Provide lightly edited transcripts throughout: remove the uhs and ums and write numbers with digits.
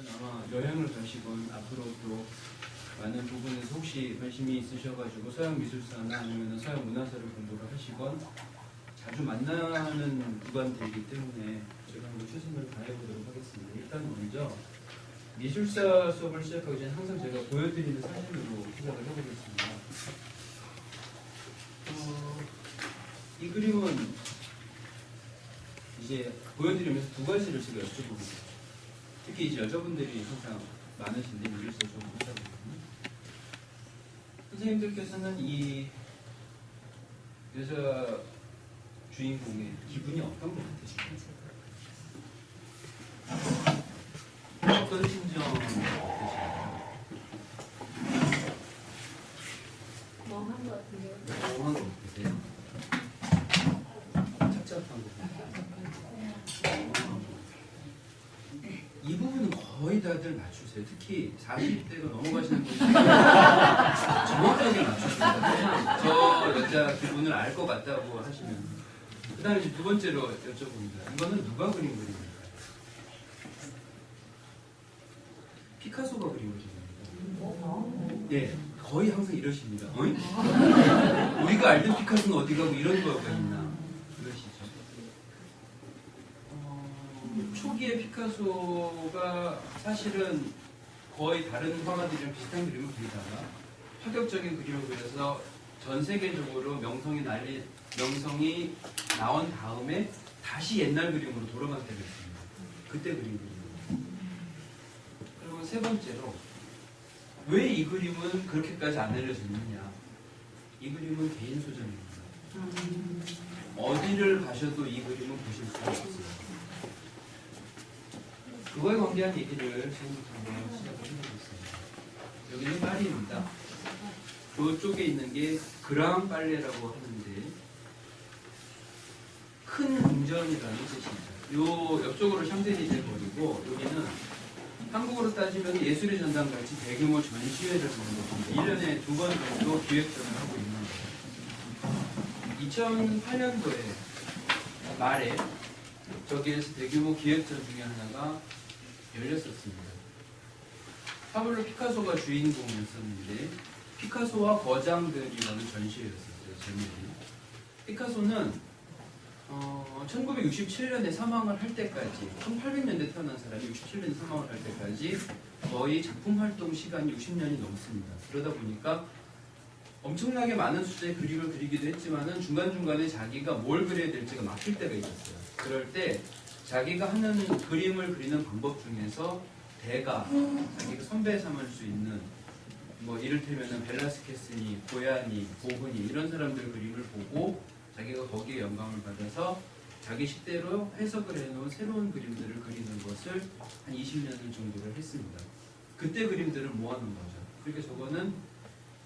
아마 여행을 가시건 앞으로 또 많은 부분에서 혹시 관심이 있으셔가지고 서양 미술사나 아니면 서양 문화사를 공부를 하시건 자주 만나는 구간들이기 때문에 제가 한번 최선을 다해보도록 하겠습니다. 일단 먼저 미술사 수업을 시작하기 전에 항상 제가 보여드리는 사진으로 시작을 해보겠습니다. 이 그림은 이제 보여드리면서 두 가지를 제가 여쭤보겠습니다. 특히 이제 여자분들이 항상 많으신데 미술사 좀 보시거든요. 선생님들께서는 이 여자 주인공의 기분이 어떤 것 같으신가요? 어떤 심정 같으신가요? 멍한 것 같은데요. 멍한 것 같으세요? 착잡한 것 같아요? 이 부분은 거의 다들 맞추세요. 특히 40대가 넘어가시는 분들이 정확하게 맞추십니다. 그냥 저 여자 기분을 알 것 같다고 하시면. 그 다음에 이제 두 번째로 여쭤봅니다. 이거는 누가 그린 그림입니까? 피카소가 그린 그림입니다. 예, 거의 항상 이러십니다. 어이? 우리가 알던 피카소는 어디 가고 이런 거가 있나? 그러시죠. 초기의 피카소가 사실은 거의 다른 화가들이랑 비슷한 그림을 그리다가 파격적인 그림을 그려서 전 세계적으로 명성이 나온 다음에 다시 옛날 그림으로 돌아간 때가 있습니다. 그때 그린 그림입니다. 그리고 세 번째로 왜 이 그림은 그렇게까지 안 알려졌느냐? 이 그림은 개인 소장입니다. 어디를 가셔도 이 그림은 보실 수가 없어요. 그거에 관계한 얘기를 지금부터 한번 시작을 해보겠습니다. 여기는 파리입니다. 저쪽에 있는 게 그랑 빨레라고 하는데 큰 궁전이라는 뜻입니다. 요 옆쪽으로 샹젤리제 거리고 여기는 한국으로 따지면 예술의 전당 같이 대규모 전시회를 하는 겁니다. 1년에 2번 정도 기획전을 하고 있는 거예요. 2008년도에 말에 저기에서 대규모 기획전 중에 하나가 열렸었습니다. 파블로 피카소가 주인공이었었는데 피카소와 거장들이라는 전시회였었어요. 제목이. 피카소는 1967년에 사망을 할 때까지 1800년대 태어난 사람이 67년에 사망을 할 때까지 거의 작품 활동 시간이 60년이 넘습니다. 그러다 보니까 엄청나게 많은 숫자의 그림을 그리기도 했지만은 중간중간에 자기가 뭘 그려야 될지가 막힐 때가 있었어요. 그럴 때 자기가 하는 그림을 그리는 방법 중에서 대가, 자기가 선배 삼을 수 있는 뭐 이를테면은 벨라스케스니, 고야니, 보그니 이런 사람들 그림을 보고 자기가 거기에 영감을 받아서 자기 식대로 해석을 해놓은 새로운 그림들을 그리는 것을 한 20년 정도를 했습니다. 그때 그림들을 모아놓은 거죠. 그러니까 저거는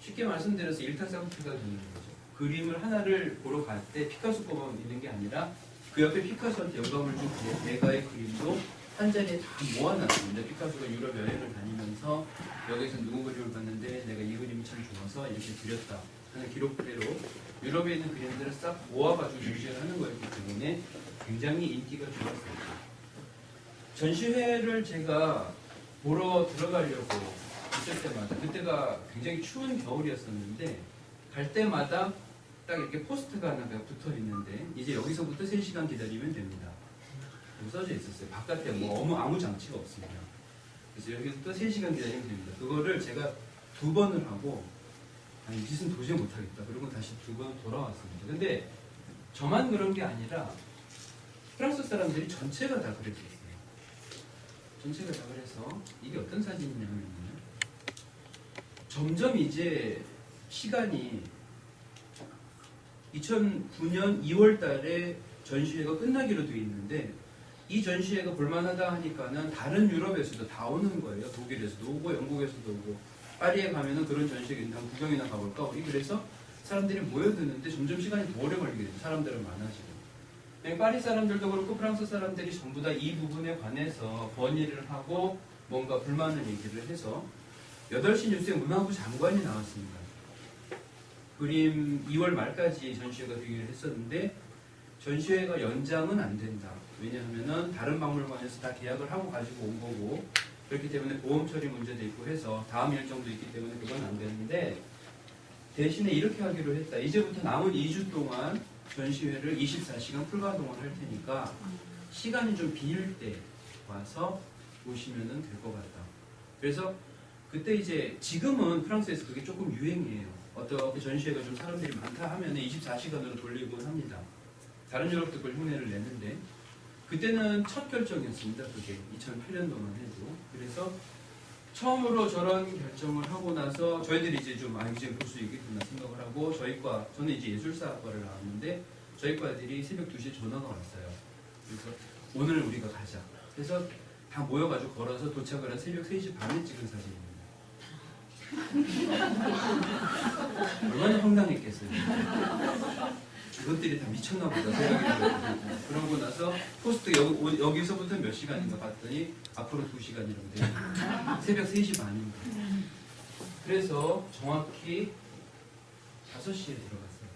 쉽게 말씀드려서 일타쌍피가 되는 거죠. 그림을 하나를 보러 갈 때 피카소 거만 있는 게 아니라 그 옆에 피카소한테 영감을 준 대가의 그림도 한 자리에 다 모아놨습니다. 피카소가 유럽 여행을 다니면서 여기서 누구 그림을 봤는데 내가 이 그림이 참 좋아서 이렇게 그렸다 하는 기록대로 유럽에 있는 그림들을 싹 모아가지고 전시를 하는 거였기 때문에 굉장히 인기가 좋았어요. 전시회를 제가 보러 들어가려고 있을 때마다 그때가 굉장히 추운 겨울이었었는데 갈 때마다 딱 이렇게 포스트가 하나가 붙어 있는데 이제 여기서부터 3시간 기다리면 됩니다. 써져 있었어요. 바깥에 뭐 아무 장치가 없습니다. 그래서 여기서부터 3시간 기다리면 됩니다. 그거를 제가 2번을 하고 이 짓은 도저히 못하겠다. 그리고 다시 2번 돌아왔습니다. 근데 저만 그런 게 아니라 프랑스 사람들이 전체가 다 그랬었어요. 전체가 다 그래서 이게 어떤 사진이냐면 점점 이제 시간이 2009년 2월 달에 전시회가 끝나기로 되어 있는데 이 전시회가 볼만하다 하니까는 다른 유럽에서도 다 오는 거예요. 독일에서도 오고 영국에서도 오고 파리에 가면은 그런 전시회가 있는데 한번 구경이나 가볼까? 우리 그래서 사람들이 모여드는데 점점 시간이 더 오래 걸리게 돼요. 사람들은 많아지고. 파리 사람들도 그렇고 프랑스 사람들이 전부 다 이 부분에 관해서 건의를 하고 뭔가 불만을 얘기를 해서 8시 뉴스에 문화부 장관이 나왔습니다. 그림 2월 말까지 전시회가 되기로 했었는데 전시회가 연장은 안 된다. 왜냐하면은 다른 박물관에서 다 계약을 하고 가지고 온 거고 그렇기 때문에 보험 처리 문제도 있고 해서 다음 일정도 있기 때문에 그건 안 되는데 대신에 이렇게 하기로 했다. 이제부터 남은 2주 동안 전시회를 24시간 풀가동을 할 테니까 시간이 좀 비일 때 와서 보시면 될 것 같다. 그래서 그때 이제 지금은 프랑스에서 그게 조금 유행이에요. 어떻게 전시회가 좀 사람들이 많다 하면 24시간으로 돌리곤 합니다. 다른 유럽도 그걸 흉내를 내는데 그때는 첫 결정이었습니다. 그게 2008년도만 해도. 그래서 처음으로 저런 결정을 하고 나서 저희들이 이제 좀 이제 볼 수 있겠구나 생각을 하고 저희과 저는 이제 예술사과를 나왔는데 저희과들이 새벽 2시에 전화가 왔어요. 그래서 오늘 우리가 가자. 그래서 다 모여가지고 걸어서 도착을 한 새벽 3시 반에 찍은 사진입니다. 얼마나 황당했겠어요. 이것들이 다 미쳤나 보다 생각이 들어요. 그러고 나서 포스트 여기서부터 몇 시간인가 봤더니 앞으로 2시간이라고 돼요. 새벽 3시 반입니다. 그래서 정확히 5시에 들어갔어요.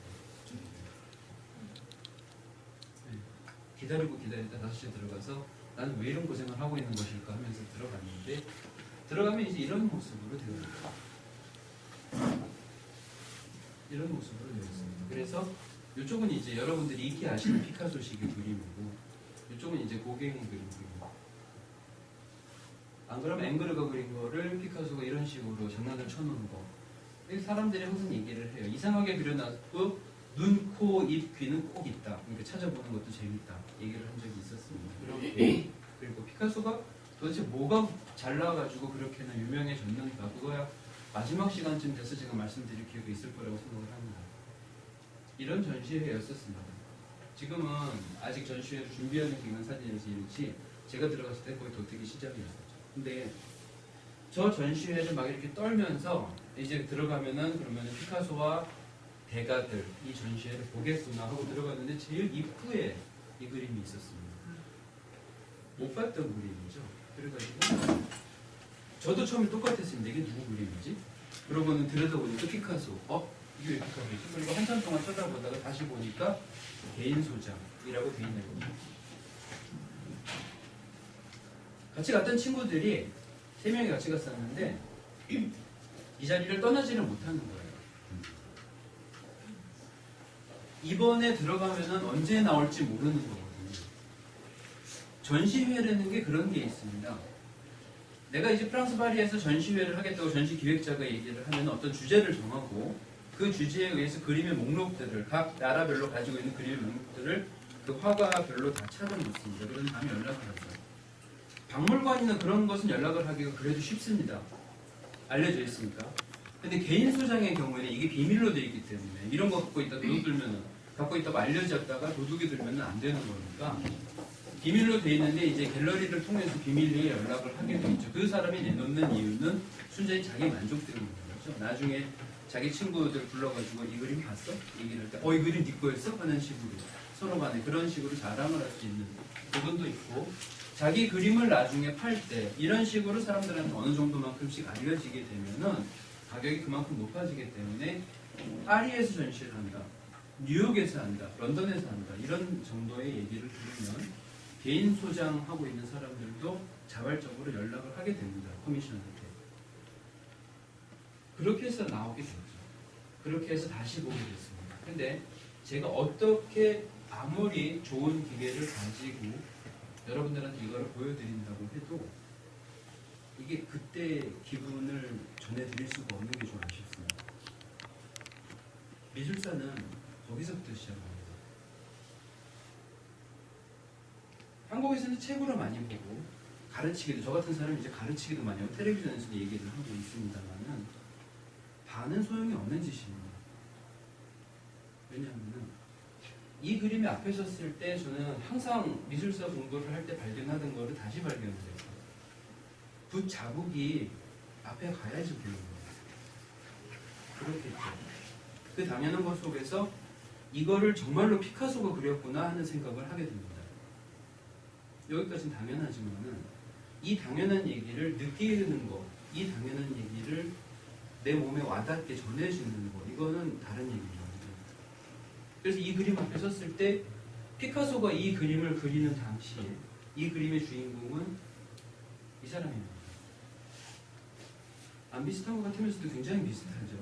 네. 기다리고 기다리다 5시에 들어가서 나는 왜 이런 고생을 하고 있는 것일까 하면서 들어갔는데 들어가면 이제 이런 모습으로 되어 있어요. 이런 모습으로 되어 있습니다. 그래서 이쪽은 이제 여러분들이 익히 아시는 피카소식의 그림이고 이쪽은 이제 고갱이 그림이고 안 그러면 앵그르가 그린 거를 피카소가 이런 식으로 장난을 쳐놓은 거 사람들이 항상 얘기를 해요. 이상하게 그려놨고 눈, 코, 입, 귀는 꼭 있다. 그러니까 찾아보는 것도 재밌다. 얘기를 한 적이 있었습니다. 그리고 피카소가 도대체 뭐가 잘 나와가지고 그렇게나 유명해졌는가 그거야 마지막 시간쯤 돼서 제가 말씀드릴 기회가 있을 거라고 생각을 합니다. 이런 전시회였었습니다. 지금은 아직 전시회를 준비하는 기간 사진에서 이렇지 제가 들어갔을 때 거의 도태기 시작이었었죠. 근데 저 전시회를 막 이렇게 떨면서 이제 들어가면은 그러면은 피카소와 대가들 이 전시회를 보겠구나 하고 들어갔는데 제일 입구에 이 그림이 있었습니다. 못 봤던 그림이죠. 그래가지고 저도 처음에 똑같았습니다. 이게 누구 그림이지? 그러고는 들여다보니까 피카소. 이게 왜 피카소지? 그리고 한참 동안 쳐다보다가 다시 보니까 개인 소장이라고 돼 있는 겁니다. 같이 갔던 친구들이 3명이 같이 갔었는데 이 자리를 떠나지를 못하는 거예요. 이번에 들어가면은 언제 나올지 모르는 거거든요. 전시회라는 게 그런 게 있습니다. 내가 이제 프랑스 파리에서 전시회를 하겠다고 전시 기획자가 얘기를 하면 어떤 주제를 정하고 그 주제에 의해서 그림의 목록들을 각 나라별로 가지고 있는 그림의 목록들을 그 화가별로 다 찾아놓습니다. 그런 다음에 연락을 하죠. 박물관이나 그런 것은 연락을 하기가 그래도 쉽습니다. 알려져 있으니까. 근데 개인 소장의 경우에는 이게 비밀로 되어 있기 때문에 이런 거 갖고 있다 도둑 들면은 갖고 있다고 알려졌다가 도둑이 들면은 안 되는 거니까 비밀로 되어 있는데 이제 갤러리를 통해서 비밀리에 연락을 하게 돼 있죠. 그 사람이 내놓는 이유는 순전히 자기 만족 때문인 거죠. 나중에 자기 친구들 불러가지고 이 그림 봤어? 얘기를 할 때 이 그림 네 거였어? 하는 식으로 서로 간에 그런 식으로 자랑을 할 수 있는 부분도 있고 자기 그림을 나중에 팔 때 이런 식으로 사람들한테 어느 정도만큼씩 알려지게 되면은 가격이 그만큼 높아지기 때문에 파리에서 전시를 한다, 뉴욕에서 한다, 런던에서 한다 이런 정도의 얘기를 들으면 개인 소장하고 있는 사람들도 자발적으로 연락을 하게 됩니다. 커미션한테. 그렇게 해서 나오게 됐죠. 그렇게 해서 다시 보게 됐습니다. 근데 제가 어떻게 아무리 좋은 기계를 가지고 여러분들한테 이걸 보여드린다고 해도 이게 그때 기분을 전해드릴 수가 없는 게 좀 아쉽습니다. 미술사는 거기서부터 시작합니다. 한국에서는 책으로 많이 보고 가르치기도 저 같은 사람이 이제 가르치기도 많이 하고 텔레비전에서도 얘기를 하고 있습니다만은 반은 소용이 없는 짓입니다. 왜냐하면은 이 그림이 앞에 섰을 때 저는 항상 미술사 공부를 할 때 발견하던 거를 다시 발견을 해요. 붓 자국이 앞에 가야지 보이는 거예요. 그렇겠죠. 그 당연한 것 속에서 이거를 정말로 피카소가 그렸구나 하는 생각을 하게 됩니다. 여기까지는 당연하지만은 이 당연한 얘기를 느끼는 거, 이 당연한 얘기를 내 몸에 와닿게 전해주는 거, 이거는 다른 얘기입니다. 그래서 이 그림 앞에 섰을 때 피카소가 이 그림을 그리는 당시에 이 그림의 주인공은 이 사람입니다. 안 비슷한 것 같으면서도 굉장히 비슷하죠.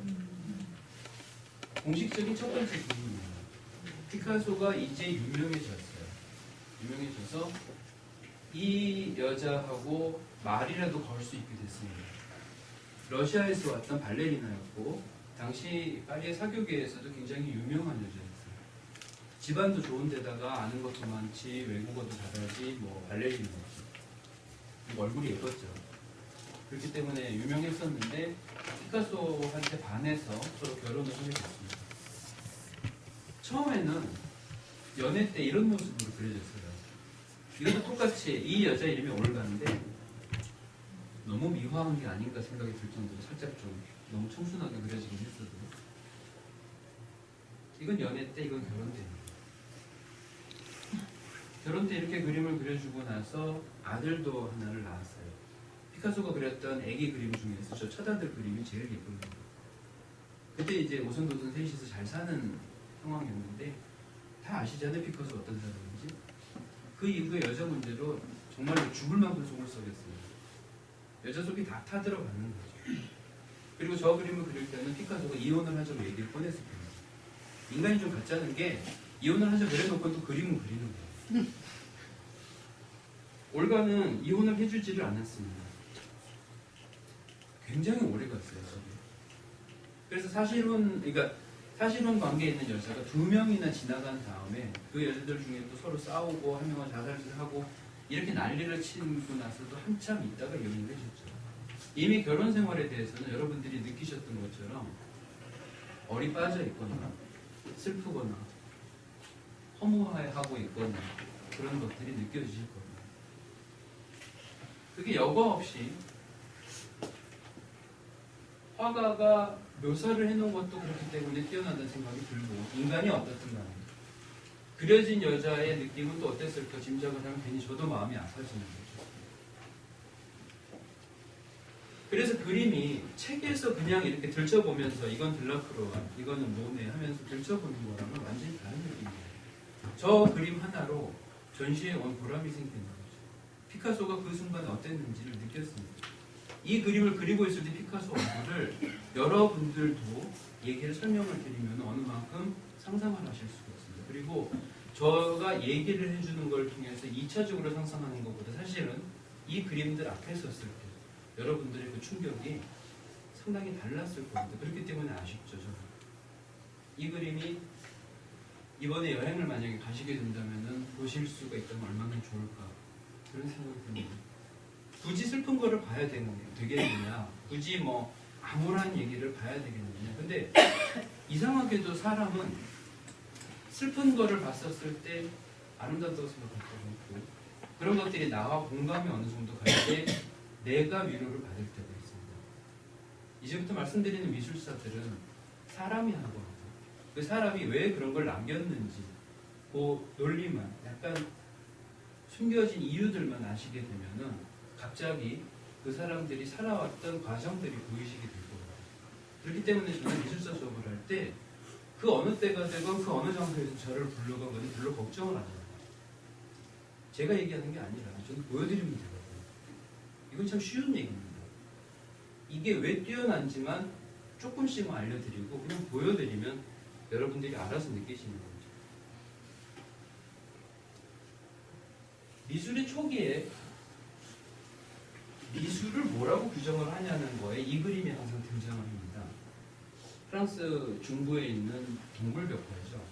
공식적인 첫 번째 부분이에요. 피카소가 이제 유명해졌어요. 유명해져서 이 여자하고 말이라도 걸 수 있게 됐습니다. 러시아에서 왔던 발레리나였고 당시 파리의 사교계에서도 굉장히 유명한 여자였어요. 집안도 좋은 데다가 아는 것도 많지, 외국어도 잘하지, 뭐 발레리나였죠. 얼굴이 예뻤죠. 그렇기 때문에 유명했었는데 피카소한테 반해서 서로 결혼을 하게 됐습니다. 처음에는 연애 때 이런 모습으로 그려졌어요. 이것도 똑같이 이 여자 이름이 올가인데 너무 미화한 게 아닌가 생각이 들 정도로 살짝 좀 너무 청순하게 그려지긴 했어도 이건 연애 때, 이건 결혼 때. 결혼 때 이렇게 그림을 그려주고 나서 아들도 하나를 낳았어요. 피카소가 그렸던 애기 그림 중에서 저 첫 아들 그림이 제일 예쁩니다. 그때 이제 오손도손 셋이서 잘 사는 상황이었는데 다 아시잖아요, 피카소 어떤 사람인지. 그 이후에 여자 문제로 정말로 죽을 만큼 속을 썩였어요. 여자 속이 다 타들어가는 거죠. 그리고 저 그림을 그릴 때는 피카소가 이혼을 하자고 얘기를 꺼냈을 겁니다. 인간이 좀 가짜는 게 이혼을 하자 그래놓고 또 그림은 그리는 거예요. 올가는 이혼을 해주지를 않았습니다. 굉장히 오래 갔어요, 저게. 그래서 사실혼 관계에 있는 여자가 2명이나 지나간 다음에 그 여자들 중에 또 서로 싸우고 한 명은 자살을 하고 이렇게 난리를 치고 나서도 한참 있다가 이혼을 해줬죠. 이미 결혼 생활에 대해서는 여러분들이 느끼셨던 것처럼 얼이 빠져 있거나 슬프거나 허무하고 있거나 그런 것들이 느껴지실 겁니다. 그게 여과 없이 화가가 묘사를 해놓은 것도 그렇기 때문에 뛰어나다는 생각이 들고 인간이 어떻든 간에 그려진 여자의 느낌은 또 어땠을까 짐작을 하면 괜히 저도 마음이 아파지는 거죠. 그래서 그림이 책에서 그냥 이렇게 들춰보면서 이건 들라크로아, 이거는 모네 하면서 들춰보는 거랑은 완전히 다른 느낌이에요. 저 그림 하나로 전시에 온 보람이 생기는 거죠. 피카소가 그 순간에 어땠는지를 느꼈습니다. 이 그림을 그리고 있을 때 피카소 얼굴을 여러분들도 얘기를 설명을 드리면 어느 만큼 상상을 하실 수가 있습니다. 그리고 저가 얘기를 해주는 걸 통해서 2차적으로 상상하는 것보다 사실은 이 그림들 앞에 섰을 때 여러분들의 그 충격이 상당히 달랐을 겁니다. 그렇기 때문에 아쉽죠, 저는. 이 그림이 이번에 여행을 만약에 가시게 된다면 보실 수가 있다면 얼마나 좋을까 그런 생각이 듭니다. 굳이 슬픈 거를 봐야 되겠느냐, 굳이 뭐 암울한 얘기를 봐야 되겠느냐. 근데 이상하게도 사람은 슬픈 거를 봤었을 때 아름답다고 생각할 때가 있고 그런 것들이 나와 공감이 어느 정도 갈 때 내가 위로를 받을 때가 있습니다. 이제부터 말씀드리는 미술사들은 사람이 한 겁니다. 그 사람이 왜 그런 걸 남겼는지 그 논리만 약간 숨겨진 이유들만 아시게 되면은 갑자기 그 사람들이 살아왔던 과정들이 보이시게 될 거예요. 그렇기 때문에 저는 미술사 수업을 할 때 그 어느 때가 되건 그 어느 장소에서 저를 불러가거나 별로 걱정을 안 해요. 제가 얘기하는 게 아니라 저는 보여드리면 되거든요. 이건 참 쉬운 얘기입니다. 이게 왜 뛰어난지만 조금씩만 알려드리고 그냥 보여드리면 여러분들이 알아서 느끼시는 거죠. 미술의 초기에 미술을 뭐라고 규정을 하냐는 거에 이 그림이 항상 등장을 합니다. 프랑스 중부에 있는 동굴벽화죠.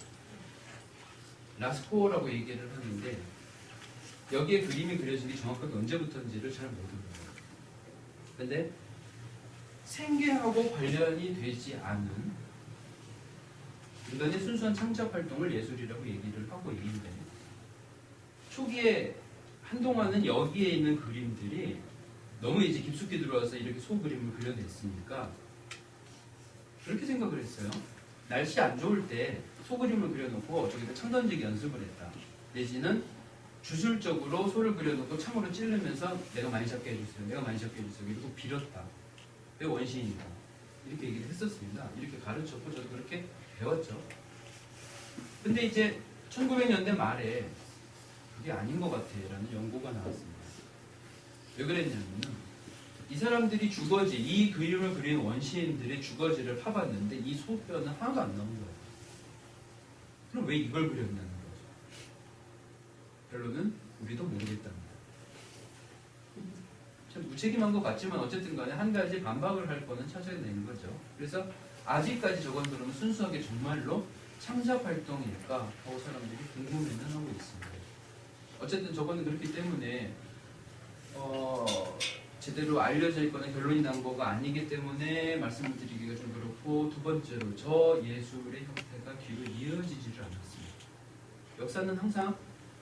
라스코라고 얘기를 하는데 여기에 그림이 그려진 게 정확하게 언제부터인지를 잘 모릅니다. 근데 생계하고 관련이 되지 않은 인간의 순수한 창작 활동을 예술이라고 얘기를 하고 있는데 초기에 한동안은 여기에 있는 그림들이 너무 이제 깊숙이 들어와서 이렇게 소그림을 그려냈으니까 그렇게 생각을 했어요. 날씨 안 좋을 때 소그림을 그려놓고 저기다 창 던지기 연습을 했다. 내지는 주술적으로 소를 그려놓고 창으로 찌르면서 내가 많이 잡게 해주세요. 내가 많이 잡게 해주세요. 이러고 빌었다. 내가 원시인이다. 이렇게 얘기를 했었습니다. 이렇게 가르쳤고 저도 그렇게 배웠죠. 근데 이제 1900년대 말에 그게 아닌 것 같아 라는 연구가 나왔습니다. 왜 그랬냐면은 이 사람들이 주거지, 이 그림을 그린 원시인들의 주거지를 파봤는데 이 소변은 하나도 안 나온 거예요. 그럼 왜 이걸 그렸냐는 거죠. 결론은 우리도 모르겠답니다. 참 무책임한 것 같지만 어쨌든 간에 한 가지 반박을 할 거는 찾아내는 거죠. 그래서 아직까지 저건 그러면 순수하게 정말로 창작 활동일까 하고 사람들이 궁금해는 하고 있습니다. 어쨌든 저거는 그렇기 때문에 제대로 알려져 있거나 결론이 난 거가 아니기 때문에 말씀을 드리기가 좀 그렇고, 두 번째로 저 예술의 형태가 뒤로 이어지지를 않았습니다. 역사는 항상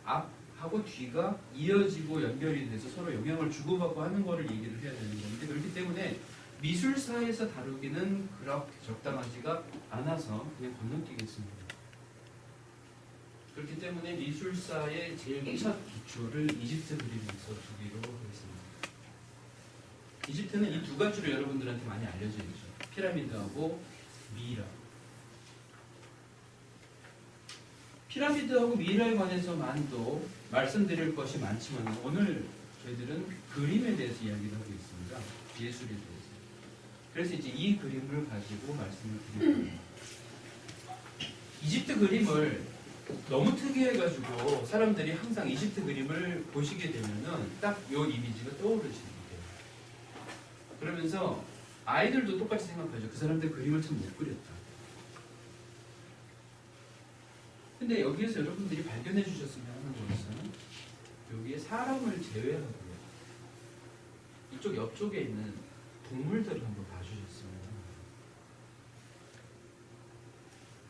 앞하고 뒤가 이어지고 연결이 돼서 서로 영향을 주고받고 하는 거를 얘기를 해야 되는 건데, 그렇기 때문에 미술사에서 다루기는 그렇게 적당하지가 않아서 그냥 건너뛰겠습니다. 그렇기 때문에 미술사의 제일 첫 기초를 이집트 그림에서 두기로 하겠습니다. 이집트는 이 두 가지로 여러분들한테 많이 알려져 있죠. 피라미드하고 미이라. 피라미드하고 미이라에 관해서만도 말씀드릴 것이 많지만 오늘 저희들은 그림에 대해서 이야기를 하고 있습니다. 예술에 대해서. 그래서 이제 이 그림을 가지고 말씀을 드릴 겁니다. 이집트 그림을 너무 특이해가지고 사람들이 항상 이집트 그림을 보시게 되면은 딱 요 이미지가 떠오르시게 돼요. 그러면서 아이들도 똑같이 생각하죠. 그 사람들 그림을 참 못 그렸다. 근데 여기에서 여러분들이 발견해 주셨으면 하는 것은 여기에 사람을 제외하고요. 이쪽 옆쪽에 있는 동물들을 한번 봐주셨으면 합니다.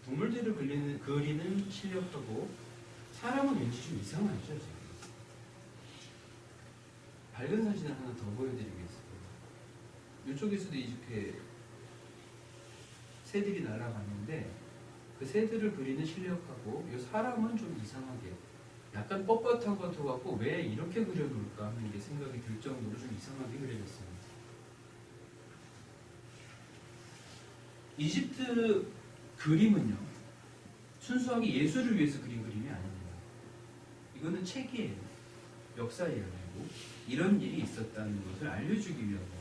동물들을 그리는 실력하고 사람은 왠지 좀 이상하죠, 지금. 밝은 사진을 하나 더 보여드리겠습니다. 이쪽에서도 이렇게 새들이 날아가는데 그 새들을 그리는 실력하고 이 사람은 좀 이상하게 약간 뻣뻣한 것도 같고 왜 이렇게 그려놓을까 하는 게 생각이 들 정도로 좀 이상하게 그려졌습니다. 이집트 그림은요, 순수하게 예술을 위해서 그린 그림이 아닙니다. 이거는 책이에요. 역사 이야기고 이런 일이 있었다는 것을 알려주기 위한 겁니다.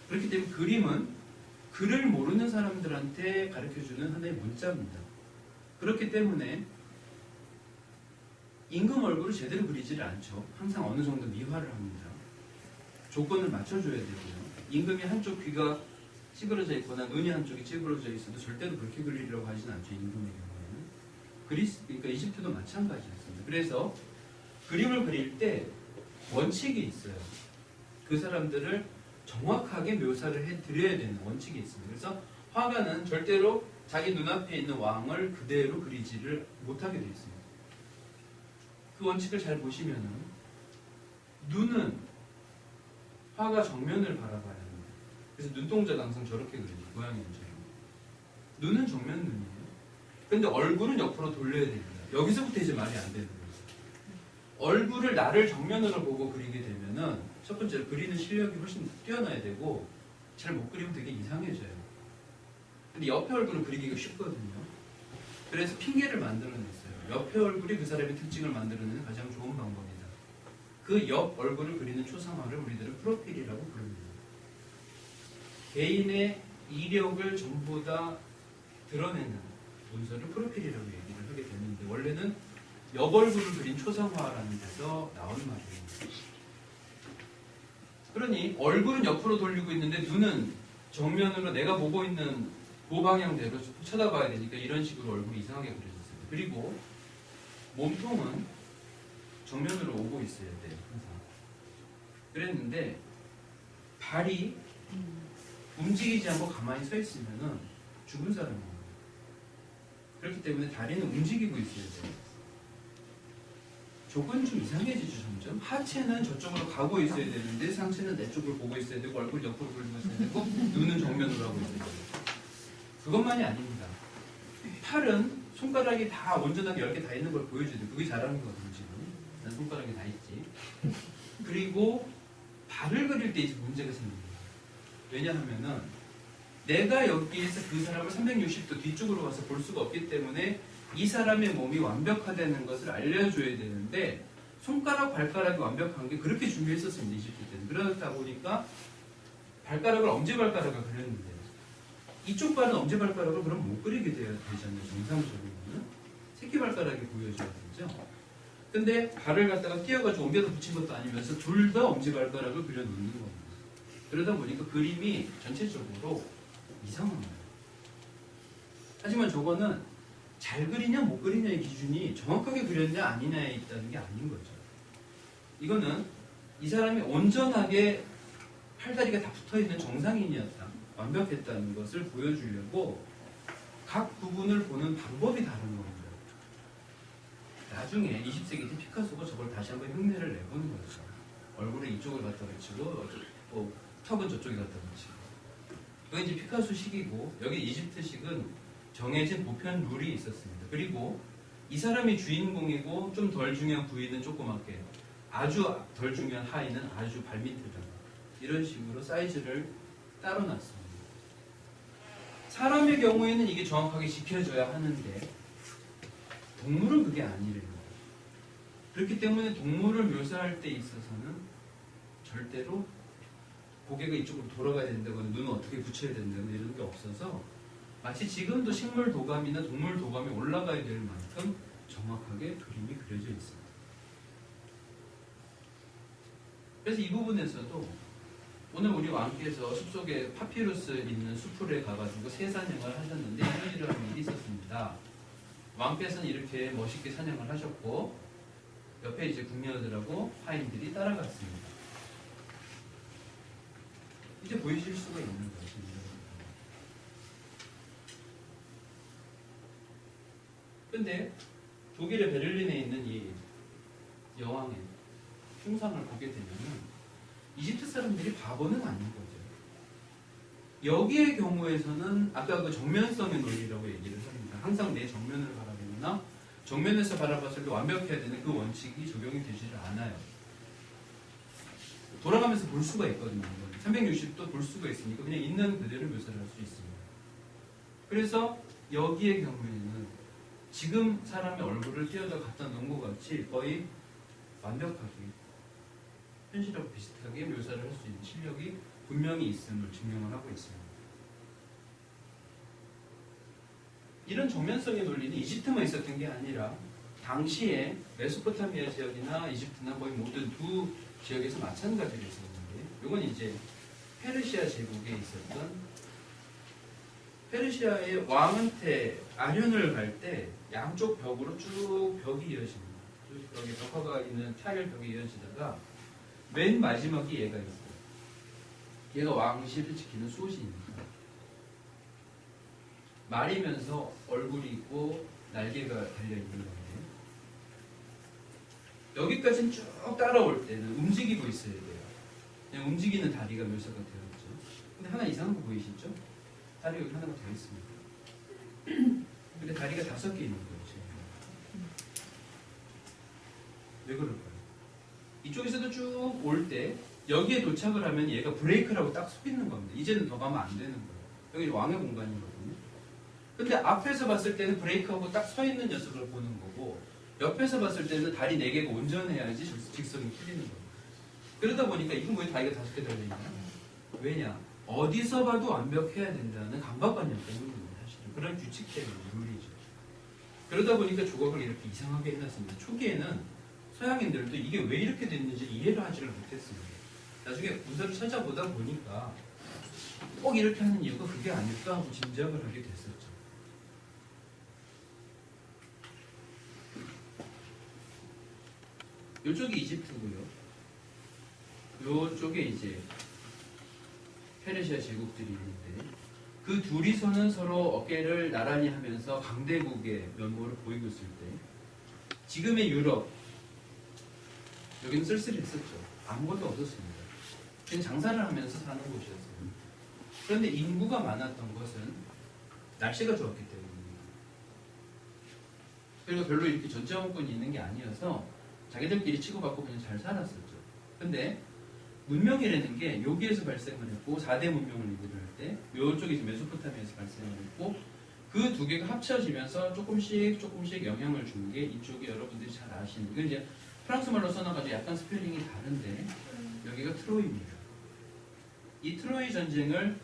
그렇기 때문에 그림은 글을 모르는 사람들한테 가르쳐주는 하나의 문자입니다. 그렇기 때문에 임금 얼굴을 제대로 그리지를 않죠. 항상 어느 정도 미화를 합니다. 조건을 맞춰줘야 되고요. 임금이 한쪽 귀가 찌그러져 있거나 눈이 한쪽이 찌그러져 있어도 절대로 그렇게 그리려고 하지는 않죠. 임금의 경우에는. 그러니까 이집트도 마찬가지였습니다. 그래서 그림을 그릴 때 원칙이 있어요. 그 사람들을 정확하게 묘사를 해드려야 되는 원칙이 있습니다. 그래서 화가는 절대로 자기 눈앞에 있는 왕을 그대로 그리지를 못하게 되어 있습니다. 그 원칙을 잘 보시면은 눈은 화가 정면을 바라봐야 합니다. 그래서 눈동자가 항상 저렇게 그려요. 모양처럼. 눈은 정면 눈이에요. 근데 얼굴은 옆으로 돌려야 됩니다. 여기서부터 이제 말이 안 되는 거예요. 얼굴을 나를 정면으로 보고 그리게 되면은 첫 번째로 그리는 실력이 훨씬 뛰어나야 되고 잘 못 그리면 되게 이상해져요. 근데 옆에 얼굴은 그리기가 쉽거든요. 그래서 핑계를 만들어냈어요. 옆에 얼굴이 그 사람의 특징을 만들어내는 가장 좋은 방법이다. 그 옆 얼굴을 그리는 초상화를 우리들은 프로필이라고 부릅니다. 개인의 이력을 전부 다 드러내는 문서를 프로필이라고 얘기를 하게 되는데 원래는 옆 얼굴을 그린 초상화라는 데서 나온 말이에요. 그러니 얼굴은 옆으로 돌리고 있는데 눈은 정면으로 내가 보고 있는 그 방향대로 쳐다봐야 되니까 이런 식으로 얼굴이 이상하게 그려졌어요. 그리고 몸통은 정면으로 오고 있어야 돼요. 항상. 그랬는데 발이 움직이지 않고 가만히 서 있으면 죽은 사람이에요. 그렇기 때문에 다리는 움직이고 있어야 돼요. 조건이 좀 이상해지죠, 점점. 하체는 저쪽으로 가고 있어야 되는데 상체는 내 쪽을 보고 있어야 되고 얼굴 옆으로 돌리고 있어야 되고 눈은 정면으로 하고 있어야 되고. 그것만이 아닙니다. 팔은 손가락이 다 온전하게 10개 다 있는 걸 보여줘야 돼요. 그게 잘하는 거거든요, 지금. 난 손가락이 다 있지. 그리고 발을 그릴 때 이제 문제가 생깁니다. 왜냐하면은 내가 여기에서 그 사람을 360도 뒤쪽으로 가서 볼 수가 없기 때문에 이 사람의 몸이 완벽하다는 것을 알려줘야 되는데 손가락, 발가락이 완벽한 게 그렇게 중요했었습니다. 이집트 때는. 그러다 보니까 발가락을 엄지발가락을 그렸는데 이쪽 발은 엄지발가락을 그럼 못 그리게 되잖아요. 정상적으로는 새끼발가락이 보여줘야 되죠. 근데 발을 갖다가 끼워가지고 옮겨서 붙인 것도 아니면서 둘 다 엄지발가락을 그려놓는 겁니다. 그러다 보니까 그림이 전체적으로 이상한 거예요. 하지만 저거는 잘 그리냐 못 그리냐의 기준이 정확하게 그렸냐 아니냐에 있다는 게 아닌 거죠. 이거는 이 사람이 온전하게 팔다리가 다 붙어있는 정상인이었다, 완벽했다는 것을 보여주려고 각 부분을 보는 방법이 다른 겁니다. 나중에 20세기 때 피카소가 저걸 다시 한번 흉내를 내보는 거죠. 얼굴을 이쪽을 갖다 붙이고 턱은 저쪽에 갖다 붙이고. 그게 이제 피카소 식이고, 여기 이집트식은 정해진 보편 룰이 있었습니다. 그리고 이 사람이 주인공이고 좀 덜 중요한 부위는 조그맣게, 아주 덜 중요한 하의는 아주 발밑에다가 이런 식으로 사이즈를 따로 놨습니다. 사람의 경우에는 이게 정확하게 지켜져야 하는데 동물은 그게 아니래요. 그렇기 때문에 동물을 묘사할 때 있어서는 절대로 고개가 이쪽으로 돌아가야 된다거나 눈을 어떻게 붙여야 된다거나 이런 게 없어서 마치 지금도 식물 도감이나 동물 도감이 올라가야 될 만큼 정확하게 그림이 그려져 있습니다. 그래서 이 부분에서도 오늘 우리 왕께서 숲속에 파피루스 있는 수풀에 가가지고 새 사냥을 하셨는데 이런 일이라는 일이 있었습니다. 왕께서는 이렇게 멋있게 사냥을 하셨고 옆에 이제 궁녀들하고 하인들이 따라갔습니다. 이제 보이실 수가 있는 것입니다. 근데 독일의 베를린에 있는 이 여왕의 흉상을 보게 되면은 이집트 사람들이 바보는 아닌 거죠. 여기의 경우에서는 아까 그 정면성의 논리라고 얘기를 합니다. 항상 내 정면을 바라보거나 정면에서 바라봤을 때 완벽해야 되는 그 원칙이 적용이 되지를 않아요. 돌아가면서 볼 수가 있거든요. 360도 볼 수가 있으니까 그냥 있는 그대로 묘사를 할 수 있습니다. 그래서 여기의 경우에는 지금 사람의 얼굴을 띄어다 갖다 놓은 것 같이 거의 완벽하게 현실하고 비슷하게 묘사를 할 수 있는 실력이 분명히 있음을 증명을 하고 있습니다. 이런 정면성의 논리는 이집트만 있었던 게 아니라 당시에 메소포타미아 지역이나 이집트나 거의 모든 두 지역에서 마찬가지로 있었는데, 이건 이제 페르시아 제국에 있었던, 페르시아의 왕한테 아련을 갈 때 양쪽 벽으로 쭉 벽이 이어집니다. 여기 벽화가 있는 타일 벽이 이어지다가 맨 마지막이 얘가 있어요. 얘가 왕실을 지키는 수호신입니다. 말이면서 얼굴이 있고 날개가 달려있는 건데, 여기까지는 쭉 따라올 때는 움직이고 있어야 돼요. 그냥 움직이는 다리가 묘사가 되어 있죠. 근데 하나 이상한 거 보이시죠? 다리가 여기 하나가 더 있습니다. 근데 다리가 5개 있는 거예요, 지금. 왜 그럴까요? 이쪽에서도 쭉 올 때 여기에 도착을 하면 얘가 브레이크라고 딱 서 있는 겁니다. 이제는 더 가면 안 되는 거예요. 여기 왕의 공간이거든요. 근데 앞에서 봤을 때는 브레이크하고 딱 서 있는 녀석을 보는 거고, 옆에서 봤을 때는 다리 4개가 온전해야지 직선이 풀리는 거예요. 그러다 보니까 이건 왜 다리가 5개 달려있냐? 왜냐? 어디서 봐도 완벽해야 된다는 강박관념 때문입니다. 사실은 그런 규칙 때문에 룰이죠. 그러다 보니까 조각을 이렇게 이상하게 해놨습니다. 초기에는 서양인들도 이게 왜 이렇게 됐는지 이해를 하지를 못했습니다. 나중에 문서를 찾아보다 보니까 꼭 이렇게 하는 이유가 그게 아닐까 하고 짐작을 하게 됐었죠. 이쪽이 이집트고요. 이쪽에 이제 페르시아 제국들이 있는데, 그 둘이서는 서로 어깨를 나란히 하면서 강대국의 면모를 보이고 있을 때, 지금의 유럽, 여기는 쓸쓸했었죠. 아무것도 없었습니다. 그냥 장사를 하면서 사는 곳이었어요. 그런데 인구가 많았던 것은 날씨가 좋았기 때문입니다. 그리고 별로 이렇게 전체원권이 있는 게 아니어서 자기들끼리 치고받고 그냥 잘 살았었죠. 근데 문명이라는 게 여기에서 발생을 했고, 4대 문명을 얘기를 할 때 이쪽이 이제 메소포타미아에서 발생을 했고, 그 두 개가 합쳐지면서 조금씩 영향을 준 게 이쪽이 여러분들이 잘 아시는, 이건 이제 프랑스 말로 써놔가지고 약간 스펠링이 다른데 여기가 트로이입니다. 이 트로이 전쟁을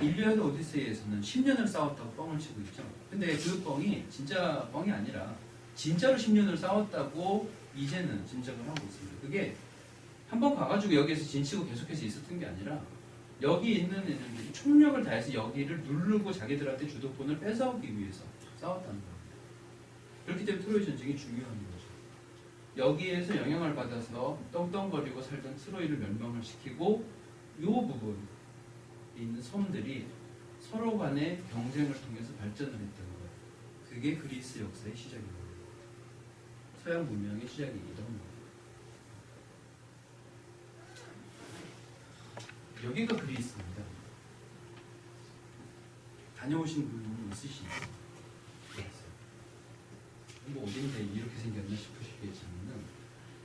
일리아드 오디세이에서는 10년을 싸웠다고 뻥을 치고 있죠. 근데 그 뻥이 진짜 뻥이 아니라 진짜로 10년을 싸웠다고 이제는 짐작을 하고 있습니다. 그게 한번 가가지고 여기에서 진치고 계속해서 있었던 게 아니라 여기 있는 애들이 총력을 다해서 여기를 누르고 자기들한테 주도권을 뺏어오기 위해서 싸웠다는 겁니다. 그렇기 때문에 트로이 전쟁이 중요한 거죠. 여기에서 영향을 받아서 떵떵거리고 살던 트로이를 멸망을 시키고 이 부분에 있는 섬들이 서로 간의 경쟁을 통해서 발전을 했다는 거예요. 그게 그리스 역사의 시작입니다. 서양 문명의 시작이기도 합니다. 여기가 그리스입니다. 다녀오신 분이 있으시죠? 뭐 어딘데 이렇게 생겼나 싶으시겠지만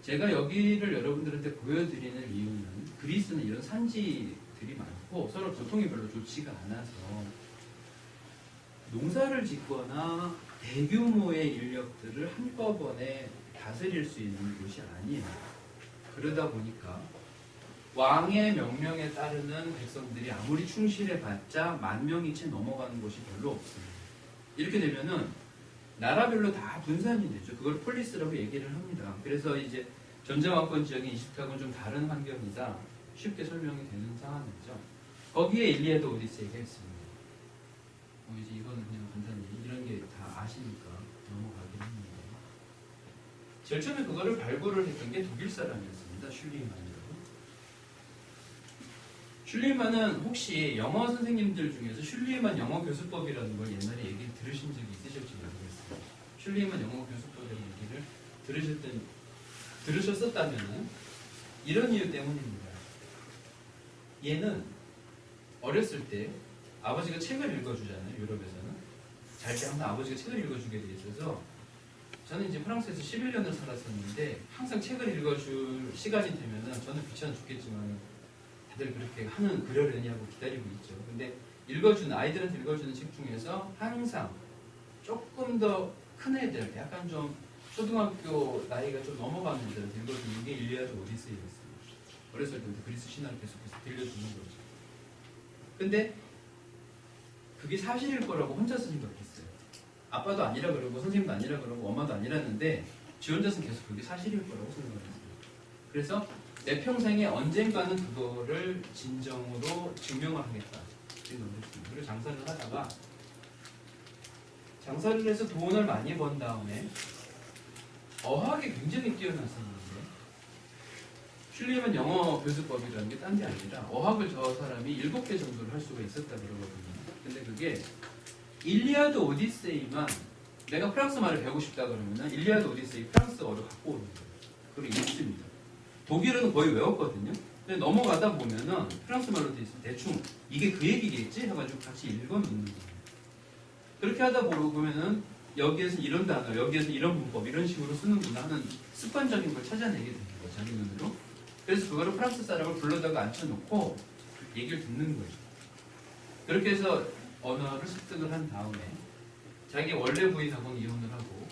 제가 여기를 여러분들한테 보여드리는 이유는 그리스는 이런 산지들이 많고 서로 교통이 별로 좋지가 않아서 농사를 짓거나 대규모의 인력들을 한꺼번에 다스릴 수 있는 곳이 아니에요. 그러다 보니까 왕의 명령에 따르는 백성들이 아무리 충실해봤자 10,000명이 채 넘어가는 곳이 별로 없습니다. 이렇게 되면은 나라별로 다 분산이 되죠. 그걸 폴리스라고 얘기를 합니다. 그래서 이제 전자왕권 지역인 이집트하고는 좀 다른 환경이다. 쉽게 설명이 되는 상황이죠. 거기에 일리아드 오디세이가 있습니다. 이제 이거는 그냥 간단히 이런 게 다 아시니까 넘어가긴 합니다. 제일 처음에 그거를 발굴을 했던 게 독일 사람이었습니다. 슐리만이라고. 슐리만은 혹시 영어 선생님들 중에서 슐리만 영어 교수법이라는 걸 옛날에 얘기 들으신 적이 있으실지 모르겠어요. 슐리만 영어 교수법이라는 얘기를 들으셨었다면 이런 이유 때문입니다. 얘는 어렸을 때 아버지가 책을 읽어주잖아요. 유럽에서는 잘 때 항상 아버지가 책을 읽어주게 돼 있어서 저는 이제 프랑스에서 11년을 살았었는데 항상 책을 읽어줄 시간이 되면은 저는 귀찮아 죽겠지만 다들 그렇게 하는 그러려니 하고 기다리고 있죠. 근데 아이들한테 읽어주는 책 중에서 항상 조금 더 큰 애들, 약간 좀 초등학교 나이가 좀 넘어가는 애들한테 읽어주는 게 일리아드 오디세이였어요. 어렸을 때부터 그리스 신화를 계속해서 들려주는 거죠. 근데 그게 사실일 거라고 혼자서 생각했어요. 아빠도 아니라 그러고 선생님도 아니라 그러고 엄마도 아니라는데 지 혼자서는 계속 그게 사실일 거라고 생각을 했어요. 그래서 내 평생에 언젠가는 그거를 진정으로 증명을 하겠다 생각을 했습니다. 그리고 장사를 하다가 장사를 해서 돈을 많이 번 다음에 어학이 굉장히 뛰어났었는데 슐리만 영어 교수법이라는 게 딴 게 아니라 어학을 저 사람이 7개 정도를 할 수가 있었다 그러거든요. 근데 그게 일리아드 오디세이만 내가 프랑스 말을 배우고 싶다 그러면은 일리아드 오디세이 프랑스어로 갖고 오는 거예요. 그걸 읽습니다. 독일어는 거의 외웠거든요. 근데 넘어가다 보면은 프랑스 말로 돼 있으면 대충 이게 그 얘기겠지 해가지고 같이 읽어놓는 거예요. 그렇게 하다 보면은 여기에서 이런 단어, 여기에서 이런 문법 이런 식으로 쓰는구나 하는 습관적인 걸 찾아내게 되는 거예요. 자기 눈으로. 그래서 그거를 프랑스 사람을 불러다가 앉혀놓고 얘기를 듣는 거예요. 그렇게 해서 언어를 습득을 한 다음에 자기 원래 부인하고는 이혼을 하고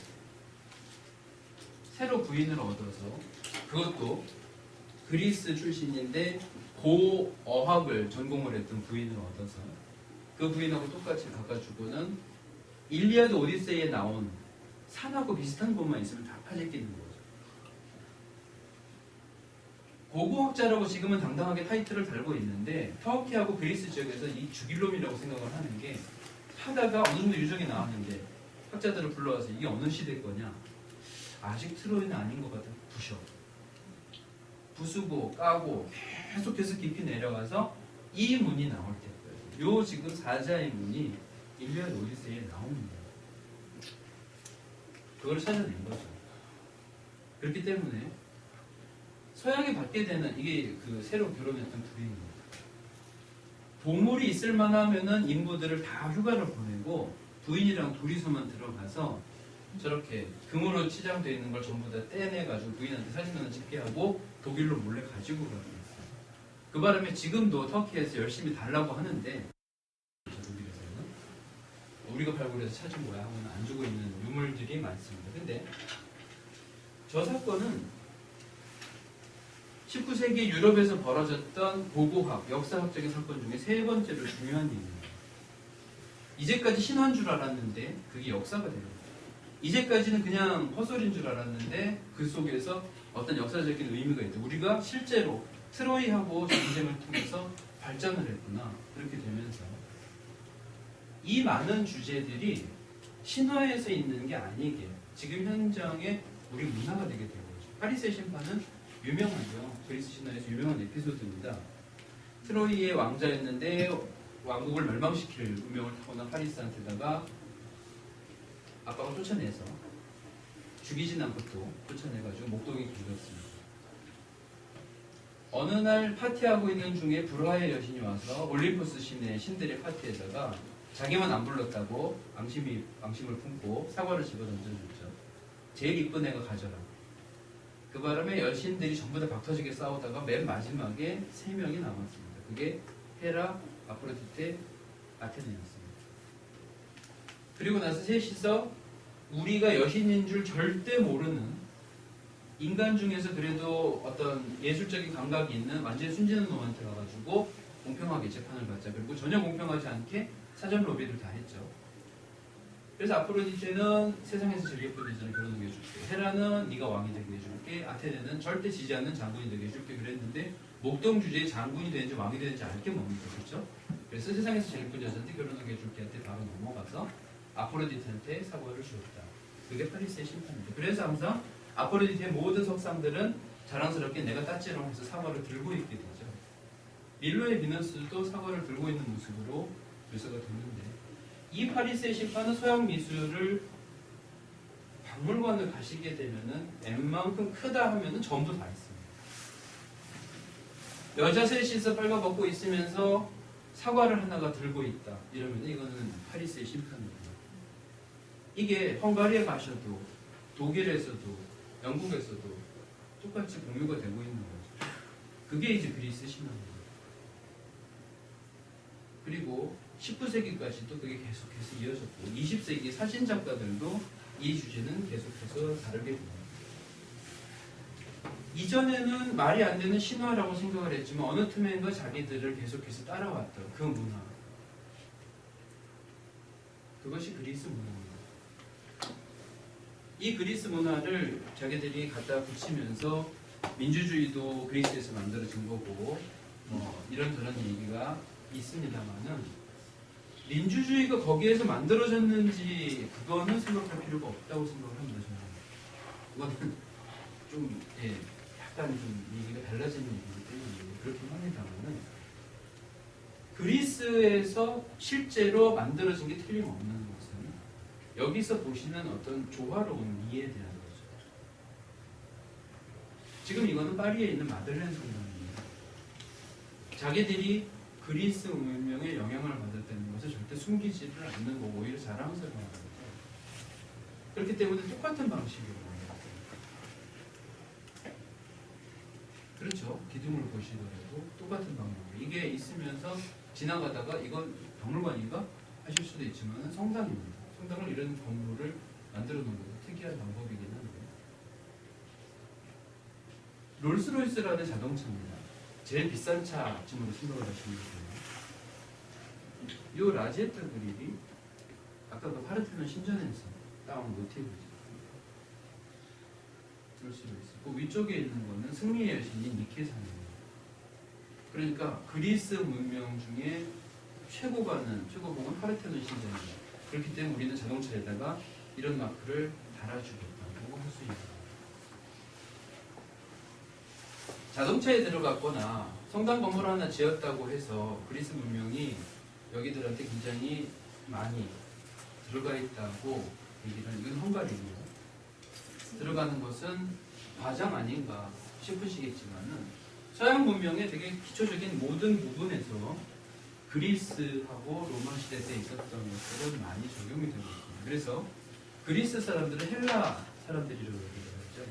새로 부인을 얻어서 그것도 그리스 출신인데 고어학을 전공을 했던 부인을 얻어서 그 부인하고 똑같이 가가지고는 일리아드 오디세이에 나온 산하고 비슷한 것만 있으면 다 파재끼는 거죠. 고고학자라고 지금은 당당하게 타이틀을 달고 있는데 터키하고 그리스 지역에서 이 죽일 놈이라고 생각을 하는 게 하다가 어느 정도 유적이 나왔는데 학자들을 불러와서 이게 어느 시대 거냐, 아직 트로이는 아닌 것 같아, 부수고 까고 계속해서 깊이 내려가서 이 문이 나올 때까지 요 지금 사자의 문이 일리아드 오디세이에 나옵니다. 그걸 찾아낸 거죠. 그렇기 때문에 서양이 받게 되는 이게 그 새로 결혼했던 둘입니다. 보물이 있을 만하면은 인부들을 다 휴가를 보내고 부인이랑 둘이서만 들어가서 저렇게 금으로 치장되어 있는 걸 전부 다 떼내가지고 부인한테 사진을 찍게 하고 독일로 몰래 가지고 가고 있어요. 그 바람에 지금도 터키에서 열심히 달라고 하는데 우리가 발굴해서 찾은 거야 하고는 안 주고 있는 유물들이 많습니다. 근데 저 사건은 19세기 유럽에서 벌어졌던 고고학, 역사학적인 사건 중에 세 번째로 중요한 일입니다. 이제까지 신화인 줄 알았는데 그게 역사가 됩니다. 이제까지는 그냥 헛소리인 줄 알았는데 그 속에서 어떤 역사적인 의미가 있다. 우리가 실제로 트로이하고 전쟁을 통해서 발전을 했구나. 그렇게 되면서 이 많은 주제들이 신화에서 있는 게 아니게 지금 현장의 우리 문화가 되게 된 거죠. 파리스의 심판은 유명하죠. 그리스 신화에서 유명한 에피소드입니다. 트로이의 왕자였는데 왕국을 멸망시킬 운명을 타고난 파리스한테다가 아빠가 쫓아내서 죽이진 않고 또 쫓아내가지고 목동이 길었습니다. 어느 날 파티하고 있는 중에 불화의 여신이 와서 올림푸스 신의 신들의 파티에다가 자기만 안 불렀다고 앙심을 품고 사과를 집어 던져줬죠. 제일 이쁜 애가 가져라. 그 바람에 여신들이 전부 다 박터지게 싸우다가 맨 마지막에 3명이 남았습니다. 그게 헤라, 아프로디테, 아테네였습니다. 그리고 나서 셋이서 우리가 여신인 줄 절대 모르는 인간 중에서 그래도 어떤 예술적인 감각이 있는 완전히 순진한 놈한테 가가지고 공평하게 재판을 받자. 그리고 전혀 공평하지 않게 사전 로비를 다 했죠. 그래서 아프로디테는 세상에서 제일 예쁜 여자를 결혼하게 해줄게. 헤라는 네가 왕이 되게 해줄게. 아테네는 절대 지지 않는 장군이 되게 해줄게. 그랬는데 목동 주제에 장군이 되는지 왕이 되는지 알게 뭡니까? 그렇죠? 그래서 세상에서 제일 예쁜 여자한테 결혼하게 해줄게 한테 바로 넘어가서 아프로디테한테 사과를 주었다. 그게 파리스의 심판입니다. 그래서 항상 아프로디테의 모든 석상들은 자랑스럽게 내가 따지라고 해서 사과를 들고 있게 되죠. 밀로의 비너스도 사과를 들고 있는 모습으로 묘사가 됐는데 이 파리스의 심판은 서양 미술을 박물관을 가시게 되면은 웬만큼 크다 하면은 전부 다 있습니다. 여자 셋이서 빨가벗고 있으면서 사과를 하나가 들고 있다. 이러면 이거는 파리스의 심판입니다. 이게 헝가리에 가셔도 독일에서도 영국에서도 똑같이 공유가 되고 있는 거죠. 그게 이제 그리스 신화입니다. 그리고 19세기까지도 그게 계속해서 이어졌고 20세기 사진작가들도 이 주제는 계속해서 다루게 됩니다. 이전에는 말이 안 되는 신화라고 생각을 했지만 어느 틈엔가 자기들을 계속해서 따라왔던 그 문화, 그것이 그리스 문화입니다. 이 그리스 문화를 자기들이 갖다 붙이면서 민주주의도 그리스에서 만들어진 거고 이런저런 얘기가 있습니다만은 민주주의가 거기에서 만들어졌는지 그거는 생각할 필요가 없다고 생각을 합니다. 저는 그거는 좀 약간 좀 얘기가 달라지는 얘기이기 때문에 그렇긴 합니다만은 그리스에서 실제로 만들어진 게 틀림없는 것은 여기서 보시는 어떤 조화로운 미에 대한 거죠. 지금 이거는 파리에 있는 마들렌 성당입니다. 자기들이 그리스 문명의 영향을 받았다는 것을 절대 숨기지를 않는 거고 오히려 자랑스러워하는 거죠. 그렇기 때문에 똑같은 방식으로 그렇죠. 기둥을 보시더라도 똑같은 방법으로 이게 있으면서 지나가다가 이건 박물관인가 하실 수도 있지만 성당입니다. 성당을 이런 건물을 만들어 놓은 것도 특이한 방법이긴 한데 롤스로이스라는 자동차입니다. 제일 비싼 차쯤으로 생각을 하시면 돼요. 이 라제타 그릴이 아까 그 파르테논 신전에서 따온 모티브죠. 롤스로이스. 그 위쪽에 있는 거는 승리의 여신인 니케산입니다. 그러니까 그리스 문명 중에 최고봉은 파르테논 신전입니다. 그렇기 때문에 우리는 자동차에다가 이런 마크를 달아주겠다고 할 수 있습니다. 자동차에 들어갔거나 성당 건물 하나 지었다고 해서 그리스 문명이 여기들한테 굉장히 많이 들어가 있다고 얘기를 하는 이건 헝가리고요. 들어가는 것은 과장 아닌가 싶으시겠지만은 서양 문명의 되게 기초적인 모든 부분에서 그리스하고 로마 시대 때 있었던 것들은 많이 적용이 되고 있습니다. 그래서 그리스 사람들은 헬라 사람들이라고 얘기를 하죠.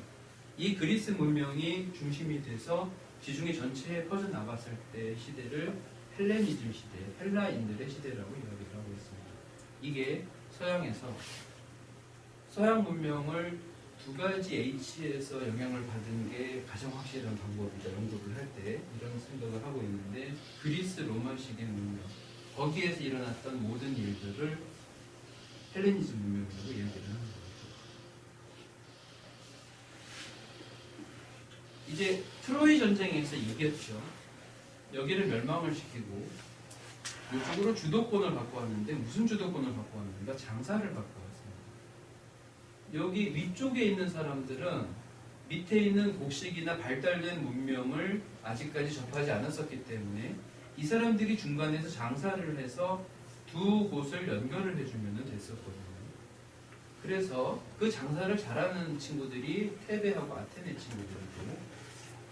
이 그리스 문명이 중심이 돼서 지중해 전체에 퍼져나갔을 때 시대를 헬레니즘 시대, 헬라인들의 시대라고 이야기를 하고 있습니다. 이게 서양에서 서양 문명을 두 가지 H에서 영향을 받은 게 가장 확실한 방법이다. 연구를 할 때 이런 생각을 하고 있는데 그리스 로마식의 문명 거기에서 일어났던 모든 일들을 헬레니즘 문명이라고 이야기를 하는 거예요. 이제 트로이 전쟁에서 이겼죠. 여기를 멸망을 시키고 이쪽으로 주도권을 갖고 왔는데 무슨 주도권을 갖고 왔는가? 장사를 갖고 왔습니다. 여기 위쪽에 있는 사람들은 밑에 있는 곡식이나 발달된 문명을 아직까지 접하지 않았었기 때문에 이 사람들이 중간에서 장사를 해서 두 곳을 연결을 해주면 됐었거든요. 그래서 그 장사를 잘하는 친구들이 테베하고 아테네 친구들이고,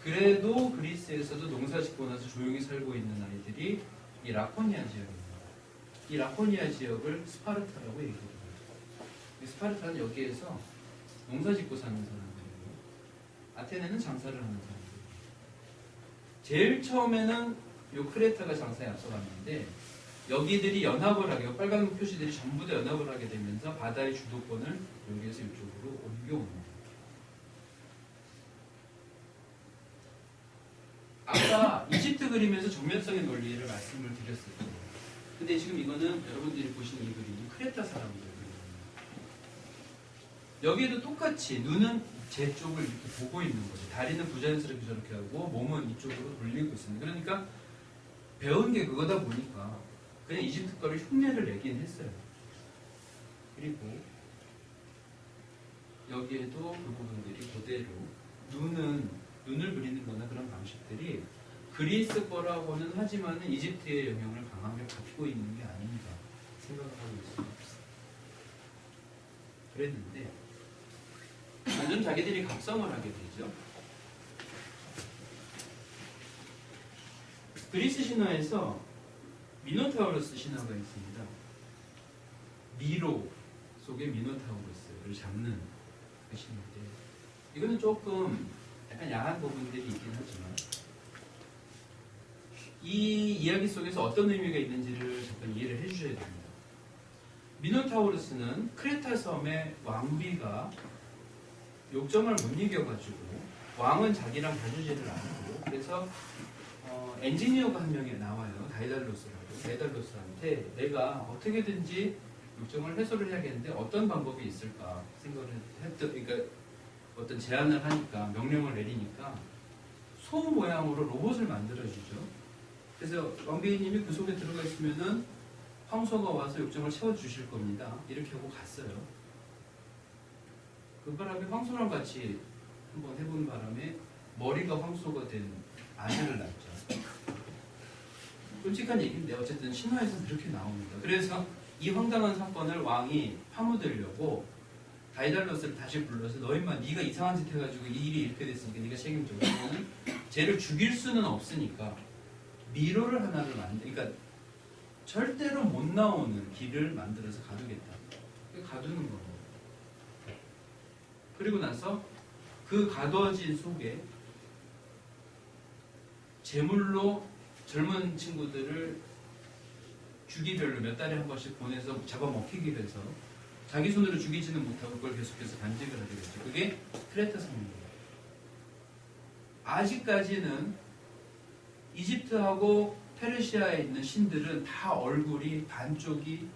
그래도 그리스에서도 농사 짓고 나서 조용히 살고 있는 아이들이 이 라코니아 지역입니다. 이 라코니아 지역을 스파르타라고 얘기합니다. 스파르타는 여기에서 농사 짓고 사는 사람들이고, 아테네는 장사를 하는 사람들이에요. 제일 처음에는 요 크레타가 장사에 앞서갔는데, 여기들이 연합을 하게, 빨간 표시들이 전부 다 연합을 하게 되면서 바다의 주도권을 여기에서 이쪽으로 옮겨옵니다. 아까 이집트 그림에서 정면성의 논리를 말씀을 드렸을 거예요. 근데 지금 이거는 여러분들이 보시는 이 그림은 크레타 사람들 그림입니다. 여기에도 똑같이 눈은 제 쪽을 이렇게 보고 있는 거죠. 다리는 부자연스럽게 저렇게 하고 몸은 이쪽으로 돌리고 있습니다. 그러니까 배운 게 그거다 보니까 그냥 이집트 거를 흉내를 내긴 했어요. 그리고 여기에도 그 부분들이 그대로 눈을 그리는 거나 그런 방식들이 그리스 거라고는 하지만은 이집트의 영향을 강하게 받고 있는 게 아닌가 생각을 하고 있습니다. 그랬는데 완전 자기들이 각성을 하게 되죠. 그리스 신화에서 미노타우로스 신화가 있습니다. 미로 속의 미노타우로스를 잡는 그 신화인데, 이거는 조금 약간 야한 부분들이 있긴 하지만 이 이야기 속에서 어떤 의미가 있는지를 잠깐 이해를 해주셔야 됩니다. 미노타우로스는 크레타 섬의 왕비가 욕정을 못 이겨가지고, 왕은 자기랑 봐주지를 않고, 그래서 엔지니어가 한 명이 나와요. 다이달로스라고. 다이달로스한테 내가 어떻게든지 욕정을 해소를 해야겠는데 어떤 방법이 있을까 생각을 그러니까 어떤 제안을 하니까, 명령을 내리니까 소 모양으로 로봇을 만들어주죠. 그래서 왕비님이 그 속에 들어가 있으면은 황소가 와서 욕정을 채워주실 겁니다. 이렇게 하고 갔어요. 그 바람에 황소랑 같이 한번 해본 바람에 머리가 황소가 된 아들을 낳죠. 끔찍한 얘기인데 어쨌든 신화에서는 그렇게 나옵니다. 그래서 이 황당한 사건을 왕이 파묻으려고 다이달로스를 다시 불러서, 너 임마 네가 이상한 짓 해가지고 이 일이 이렇게 됐으니까 네가 책임져. 그러면 쟤를 죽일 수는 없으니까 미로를 하나를 그러니까 절대로 못 나오는 길을 만들어서 가두겠다. 가두는 겁니다. 그리고 나서 그 가둬진 속에 제물로 젊은 친구들을 주기별로 몇 달에 한 번씩 보내서 잡아먹히기로 해서 자기 손으로 죽이지는 못하고 그걸 계속해서 간직을 하게 됐죠. 그게 크레타 섬입니다. 아직까지는 이집트하고 페르시아에 있는 신들은 다 얼굴이 반쪽이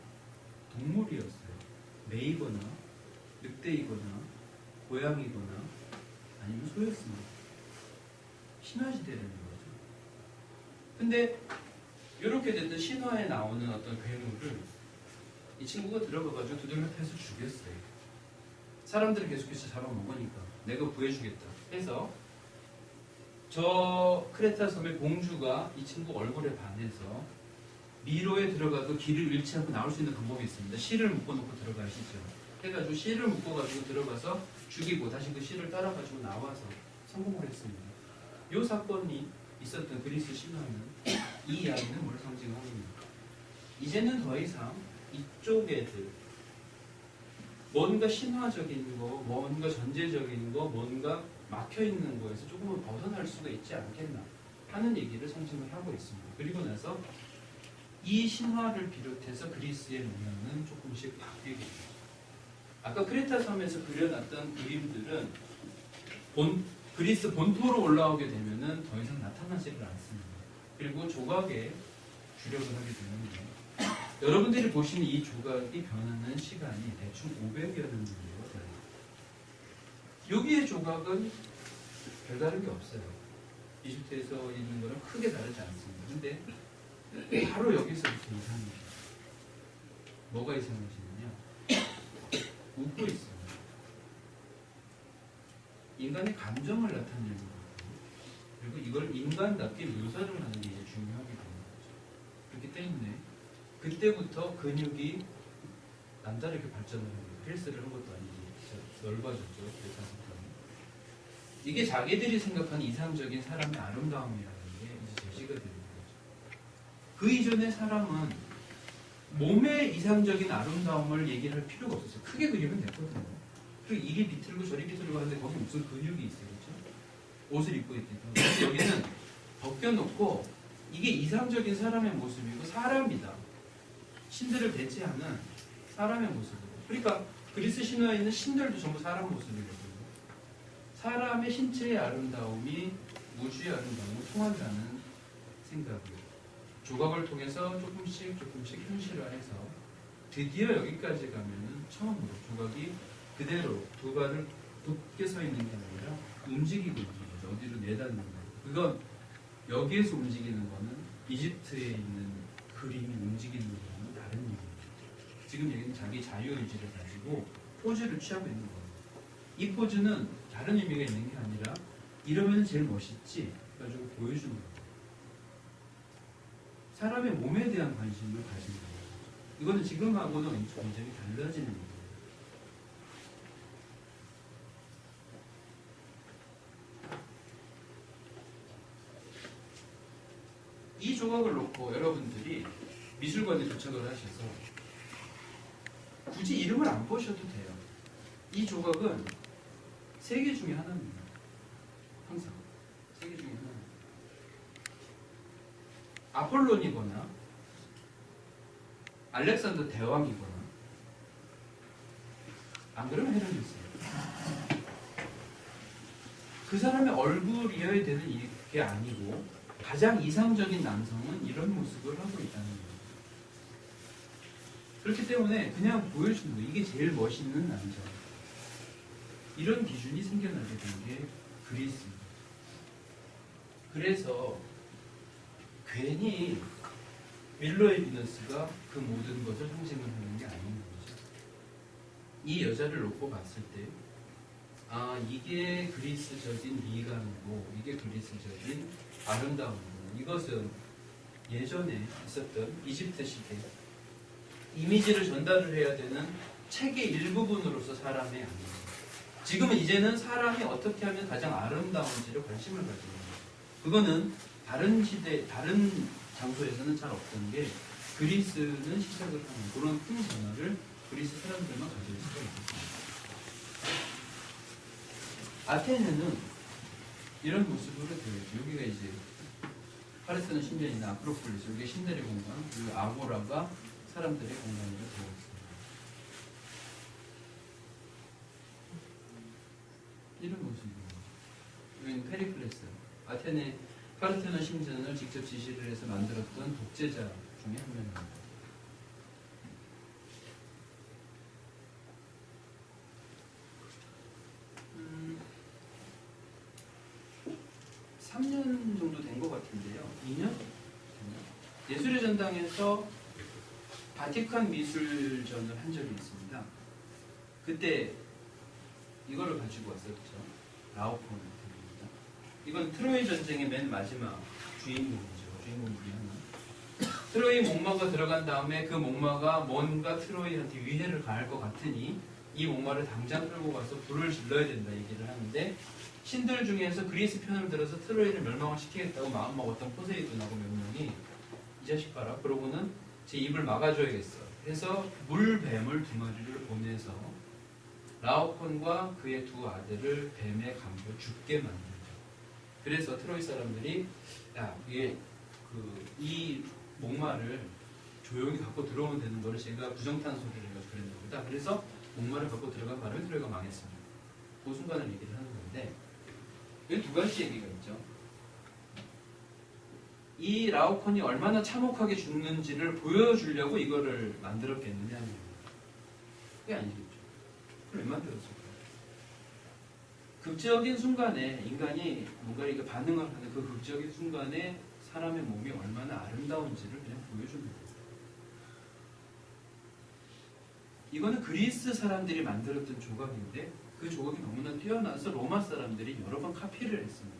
동물이었어요. 매이거나 늑대이거나 고양이거나 아니면 소였습니다. 신화시대라는 거죠. 근데 이렇게 됐던 신화에 나오는 어떤 괴물을 이 친구가 들어가가지고 두들겨 패서 죽였어요. 사람들을 계속해서 잡아먹으니까 내가 구해주겠다 해서 저 크레타 섬의 공주가 이 친구 얼굴에 반해서 미로에 들어가도 길을 잃지 않고 나올 수 있는 방법이 있습니다. 실을 묶어놓고 들어가시죠. 해가지고 실을 묶어가지고 들어가서 죽이고 다시 그 실을 따라가지고 나와서 성공을 했습니다. 이 사건이 있었던 그리스 신화는 이 이야기는 뭘 상징합니까? 이제는 더 이상 이쪽 애들 뭔가 신화적인 거, 뭔가 전제적인 거, 뭔가 막혀있는 거에서 조금은 벗어날 수가 있지 않겠나 하는 얘기를 상징을 하고 있습니다. 그리고 나서 이 신화를 비롯해서 그리스의 문화는 조금씩 바뀌게 됩니다. 아까 크레타 섬에서 그려놨던 그림들은 그리스 본토로 올라오게 되면은 더 이상 나타나지를 않습니다. 그리고 조각에 주력을 하게 되는데 여러분들이 보시는 이 조각이 변하는 시간이 대충 500여 년 정도가 돼요. 여기의 조각은 별다른 게 없어요. 이집트에서 있는 거는 크게 다르지 않습니다. 근데 바로 여기서부터 이상해요. 뭐가 이상해지느냐? 웃고 있어요. 인간의 감정을 나타내는 거거든요. 그리고 이걸 인간답게 묘사를 하는 게 이제 중요하게 되는 거죠. 그렇기 때문에 그때부터 근육이 남다르게 발전을 합니다. 헬스를 한 것도 아니고 넓어졌죠. 이게 자기들이 생각하는 이상적인 사람의 아름다움이라는 게 이제 제시가 되는 거죠. 그 이전에 사람은 몸의 이상적인 아름다움을 얘기를 할 필요가 없었어요. 크게 그리면 됐거든요. 그리고 이리 비틀고 저리 비틀고 하는데 거기 무슨 근육이 있어요. 그렇죠? 옷을 입고 있기 때문에. 근데 여기는 벗겨놓고 이게 이상적인 사람의 모습이고 사람이다. 신들을 대체하는 사람의 모습이고. 그러니까 그리스 신화에 있는 신들도 전부 사람 모습이거든요. 사람의 신체의 아름다움이 우주의 아름다움을 통한다는 생각이에요. 조각을 통해서 조금씩 현실화해서 드디어 여기까지 가면은 처음으로 조각이 그대로 두 발을 굳게 서 있는 게 아니라 움직이고 있는 거죠. 어디로 내닫는 거예요. 그건 여기에서 움직이는 거는 이집트에 있는 그림이 움직이는 거랑은 다른 얘기입니다. 지금 얘기는 자기 자유의지를 가지고 포즈를 취하고 있는 거예요. 이 포즈는 다른 의미가 있는 게 아니라 이러면 제일 멋있지 가지고 보여주는 거예요. 사람의 몸에 대한 관심을 가진 거예요. 이거는 지금하고는 굉장히 달라지는 거예요. 이 조각을 놓고 여러분들이 미술관에 도착을 하셔서 굳이 이름을 안 보셔도 돼요. 이 조각은 세 개 중에 하나입니다. 항상 세 개 중에 하나. 아폴론이거나 알렉산더 대왕이거나 안 그러면 헤르메스예요. 그 사람의 얼굴이어야 되는 게 아니고 가장 이상적인 남성은 이런 모습을 하고 있다는 거예요. 그렇기 때문에 그냥 보여주는 거예요. 이게 제일 멋있는 남자. 이런 기준이 생겨나게 된 게 그리스입니다. 그래서 괜히 밀러의 비너스가 그 모든 것을 상징을 하는 게 아닌 거죠. 이 여자를 놓고 봤을 때 아, 이게 그리스적인 미감이고 이게 그리스적인 아름다움이고 이것은 예전에 있었던 이집트 시대 이미지를 전달을 해야 되는 책의 일부분으로서 사람의 아닙니다. 지금은 이제는 사람이 어떻게 하면 가장 아름다운지를 관심을 가지는 거예요. 그거는 다른 시대, 다른 장소에서는 잘 없던 게 그리스는 시작을 하는 그런 큰 변화를 그리스 사람들만 가질 수가 있습니다. 아테네는 이런 모습으로 되어 있죠. 여기가 이제 파레스는 신전이나 아크로폴리스, 여기 신들의 공간, 그리고 아고라가 사람들의 공간으로 되어 있습니다. 이런 모습입니다. 여기는 페리클레스, 아테네 파르테논 신전을 직접 지시를 해서 만들었던 독재자 중에 한 명입니다. 3년 정도 된 것 같은데요. 2년? 예술의 전당에서 바티칸 미술전을 한 적이 있습니다. 그때 이거를 가지고 왔었죠. 라오콘입니다. 이건 트로이 전쟁의 맨 마지막 주인공이죠. 주인공 중에 하나. 트로이 목마가 들어간 다음에 그 목마가 뭔가 트로이한테 위해를 가할 것 같으니 이 목마를 당장 끌고 가서 불을 질러야 된다 얘기를 하는데 신들 중에서 그리스 편을 들어서 트로이를 멸망을 시키겠다고 마음먹었던 포세이돈하고 몇 명이 이 자식 봐라. 그러고는 제 입을 막아줘야겠어. 해서 물뱀을 2마리를 보내서 라오콘과 그의 2 아들을 뱀에 감겨 죽게 만들죠. 그래서 트로이 사람들이 야 이게 이 목마를 조용히 갖고 들어오면 되는 거를 제가 부정탄소리를 해서 그랬나 보다. 그래서 목마를 갖고 들어간 바람에 트로이가 망했습니다. 그 순간을 얘기를 하는 건데 여기 두 가지 얘기가 있죠. 이 라오콘이 얼마나 참혹하게 죽는지를 보여주려고 이거를 만들었겠느냐 하는 거예요. 그게 아니겠죠. 그걸 왜 만들었을까요? 극적인 순간에 인간이 뭔가 이렇게 반응을 하는 그 극적인 순간에 사람의 몸이 얼마나 아름다운지를 그냥 보여주는 거예요. 이거는 그리스 사람들이 만들었던 조각인데 그 조각이 너무나 뛰어나서 로마 사람들이 여러 번 카피를 했습니다.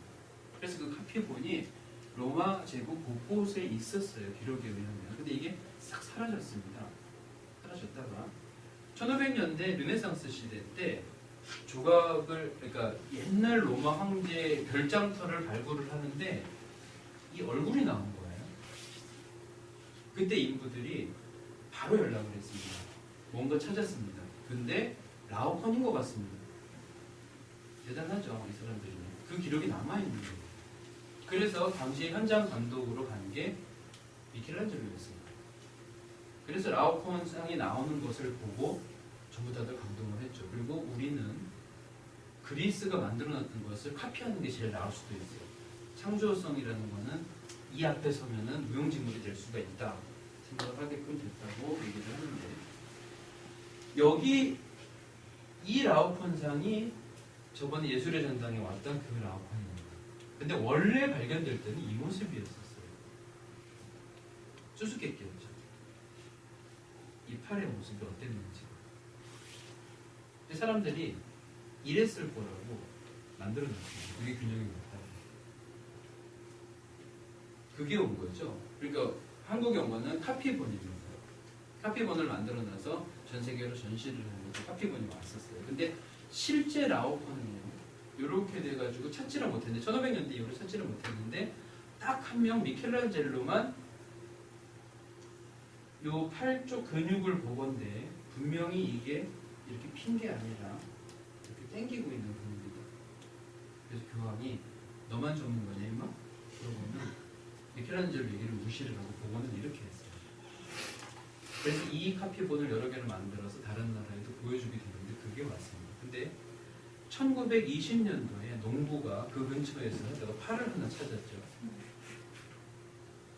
그래서 그 카피본이 로마 제국 곳곳에 있었어요. 기록에 의하면. 근데 이게 싹 사라졌습니다. 사라졌다가 1500년대 르네상스 시대 때 조각을 그러니까 옛날 로마 황제의 별장터를 발굴을 하는데 이 얼굴이 나온 거예요. 그때 인부들이 바로 연락을 했습니다. 뭔가 찾았습니다. 근데 라오콘인 것 같습니다. 대단하죠, 이 사람들이. 그 기록이 남아있는 거예요. 그래서 당시 현장 감독으로 간 게 미켈란젤로였습니다. 그래서 라오콘 상이 나오는 것을 보고 전부 다들 감동을 했죠. 그리고 우리는 그리스가 만들어놨던 것을 카피하는 게 제일 나을 수도 있어요. 창조성이라는 거는 이 앞에 서면은 무용지물이 될 수가 있다 생각을 하게끔 됐다고 얘기를 하는데 여기 이 라오콘상이 저번에 예술의 전당에 왔던 그 라오콘입니다. 근데 원래 발견될 때는 이 모습이었었어요. 수수께끼였죠. 이 팔의 모습이 어땠는지. 근데 사람들이 이랬을 거라고 만들어놨습니다. 그게 균형이 맞다. 그게 온 거죠. 그러니까 한국에 온 거는 카피본입니다. 카피본을 만들어놔서 전 세계로 전시를 하면서 카피본이 왔었어요. 근데 실제 라오콘은요. 이렇게 돼가지고 찾지를 못했는데 1500년대 이후로 찾지를 못했는데 딱 한 명 미켈란젤로만 요 팔 쪽 근육을 보건대 분명히 이게 이렇게 핀 게 아니라 이렇게 당기고 있는 근육이다. 그래서 교황이 너만 전문가냐 임마? 그러고는 미켈란젤로 얘기를 무시를 하고 보고는 이렇게 했어요. 그래서 이 카피본을 여러 개를 만들어서 다른 나라에도 보여주게 되는데 그게 왔습니다. 근데 1920년도에 농부가 그 근처에서 하다가 팔을 하나 찾았죠.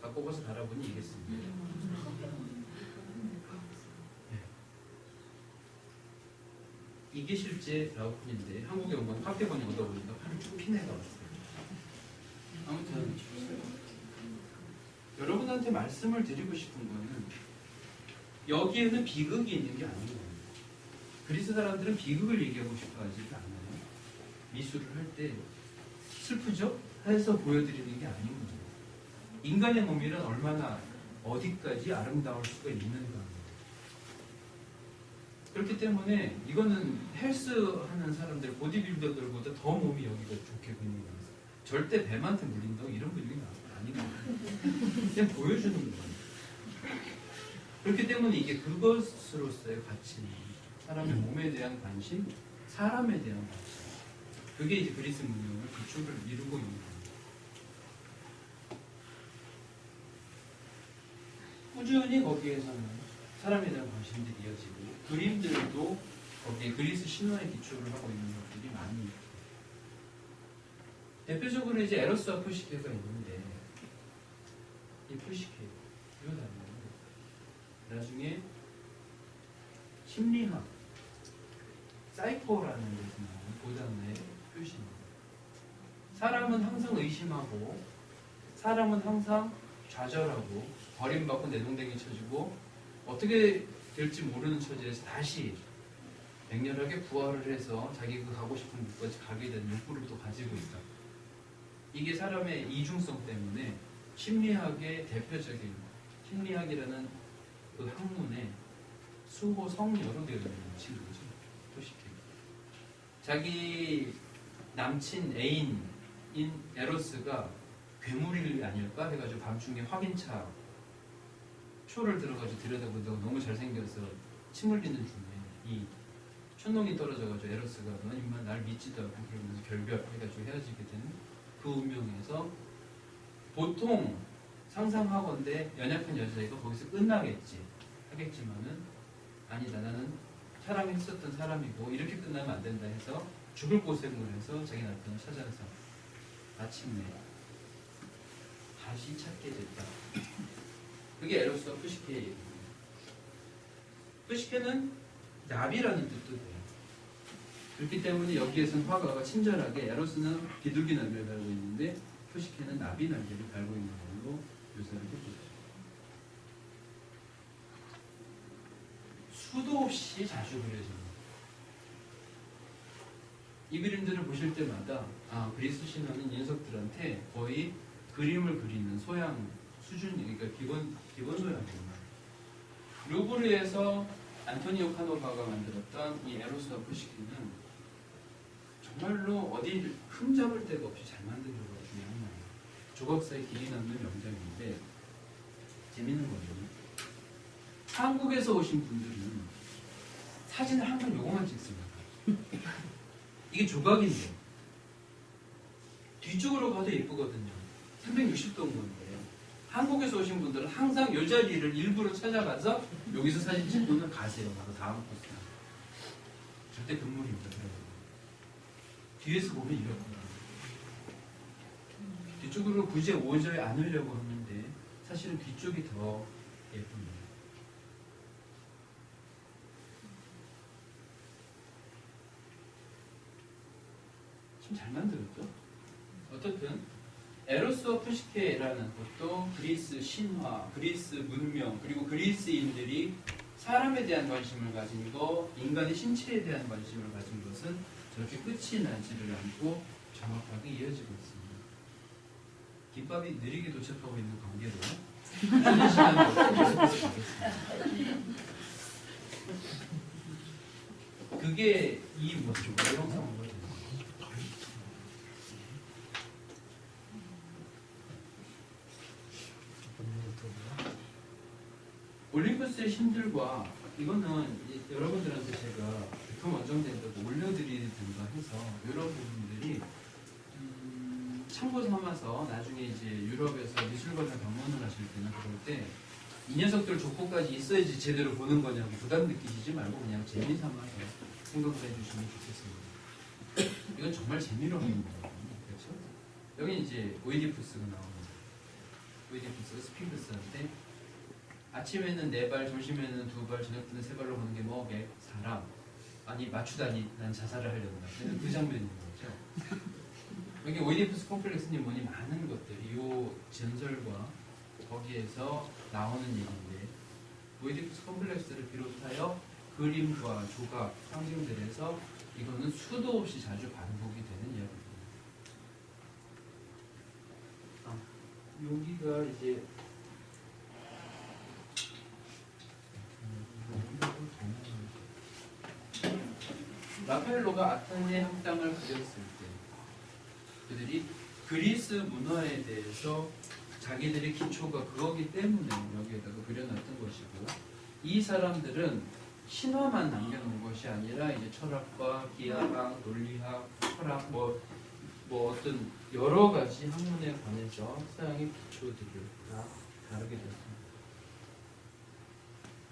갖고 가서 달아보니 이겠습니다. 네. 이게 실제 라오콘인데 한국에 온 건 카피본이 얻어보니까 팔을 쭉 핀 애가 왔어요. 아무튼 여러분한테 말씀을 드리고 싶은 거는 여기에는 비극이 있는 게 아닌 거예요. 그리스 사람들은 비극을 얘기하고 싶어 하지 않아요. 미술을 할 때 슬프죠? 해서 보여드리는 게 아닌 거예요. 인간의 몸이란 얼마나 어디까지 아름다울 수가 있는가. 그렇기 때문에 이거는 헬스 하는 사람들, 보디빌더들보다 더 몸이 여기가 좋게 근육이 나서 절대 뱀한테 물린다고 이런 근육이 아닌 거예요. 그냥 보여주는 거예요. 그렇기 때문에 이게 그것으로서의 가치는 사람의 몸에 대한 관심, 사람에 대한 관심. 그게 이제 그리스 문명의 기초를 이루고 있는 겁니다. 꾸준히 거기에서는 사람에 대한 관심들이 이어지고 그림들도 거기에 그리스 신화의 기초를 하고 있는 것들이 많이 있고 대표적으로 이제 에로스와 푸시케가 있는데 이 푸시케 이거 닮아요. 나중에 심리학 사이코라는 데서 나오는 고단의 표시입니다. 사람은 항상 의심하고 사람은 항상 좌절하고 버림받고 내동댕이 쳐지고 어떻게 될지 모르는 처지에서 다시 맹렬하게 부활을 해서 자기가 가고 싶은 곳까지 가게 되는 욕구를 또 가지고 있다. 이게 사람의 이중성 때문에 심리학의 대표적인 심리학이라는 그 학문의 수호 성녀로 되어 있는 친구죠. 푸시케. 자기 남친 애인인 에로스가 괴물이 아닐까 해가지고 밤중에 확인차 초를 들어가지고 들여다보다가 너무 잘생겨서 침 흘리는 중에 이 촌농이 떨어져가지고 에로스가 넌 인마 날 믿지도 않고 그러면서 결별해가지고 헤어지게 되는 그 운명에서 보통 상상하건대 연약한 여자애가 거기서 끝나겠지 하겠지만은 아니다 나는 사랑했었던 사람이고 이렇게 끝나면 안 된다 해서 죽을 고생을 해서 자기 남편을 찾아서 마침내 다시 찾게 됐다. 그게 에로스와 푸시케의 얘기입니다. 푸시케는 나비라는 뜻도 돼요. 그렇기 때문에 여기에서는 화가가 친절하게 에로스는 비둘기 날개를 달고 있는데 푸시케는 나비 날개를 달고 있는 걸로 묘사를 해주죠. 수도 없이 자주 그려집니다. 이 그림들을 보실 때마다 그리스 신화는 녀석들한테 거의 그림을 그리는 소양 수준, 그러니까 기본 소양이구나. 루브르에서 안토니오 카노바가 만들었던 이 에로스와 푸시케는 정말로 어디 흠잡을 데가 없이 잘 만든 거가 중요한 거예요. 조각사의 기이 남는 명작인데 재밌는 거죠. 한국에서 오신 분들은 사진을 항상 요거만 찍습니다. 이게 조각인데 뒤쪽으로 가도 예쁘거든요. 360도인 건데 한국에서 오신 분들은 항상 이 자리를 일부러 찾아가서 여기서 사진 찍고는 가세요. 바로 다음 코스. 절대 금물입니다. 뒤에서 보면 이렇구나. 뒤쪽으로 굳이 오저에 않으려고 하는데 사실은 뒤쪽이 더 예쁩니다. 참 잘 만들었죠? 어떻든 에로스와 푸시케라는 것도 그리스 신화, 그리스 문명, 그리고 그리스인들이 사람에 대한 관심을 가진 거, 인간의 신체에 대한 관심을 가진 것은 저렇게 끝이 나지를 않고 정확하게 이어지고 있습니다. 김밥이 느리게 도착하고 있는 관계로 쉬는 시간을 계속해서 가겠습니다. 그게 이 모습, 형상으로 올림푸스의 신들과 이거는 여러분들한테 제가 백품 원정된다고 올려드리든가 해서 이런 부분들이 참고 삼아서 나중에 이제 유럽에서 미술관을 방문을 하실 때는 그럴 때 이 녀석들 조건까지 있어야지 제대로 보는 거냐고 부담 느끼시지 말고 그냥 재미삼아서 생각을 해주시면 좋겠습니다. 이건 정말 재미로 하는 거거든요. 그렇죠? 여기 이제 오이디푸스가 나옵니다. 오이디푸스가 스핑크스한테 아침에는 4발, 점심에는 2발, 저녁 때는 3발로 보는 게 뭐? 사람. 아니 맞추다니 난 자살을 하려고 하는 그 장면인 거죠. 여기 오이디푸스 콤플렉스님 뭐니 많은 것들이 이 전설과 거기에서 나오는 얘기인데 오이디푸스 콤플렉스를 비롯하여 그림과 조각, 상징들에서 이거는 수도 없이 자주 반복이 되는 이야기입니다. 여기가 이제 라파엘로가 아테네 학당을 그렸을 때 그들이 그리스 문화에 대해서 자기들의 기초가 그거기 때문에 여기에다가 그려놨던 것이고 이 사람들은 신화만 남겨놓은 것이 아니라 이제 철학과 기하학, 논리학, 철학 뭐 어떤 여러 가지 학문에 관해서 서양의 기초들을 다 다루게 됐습니다.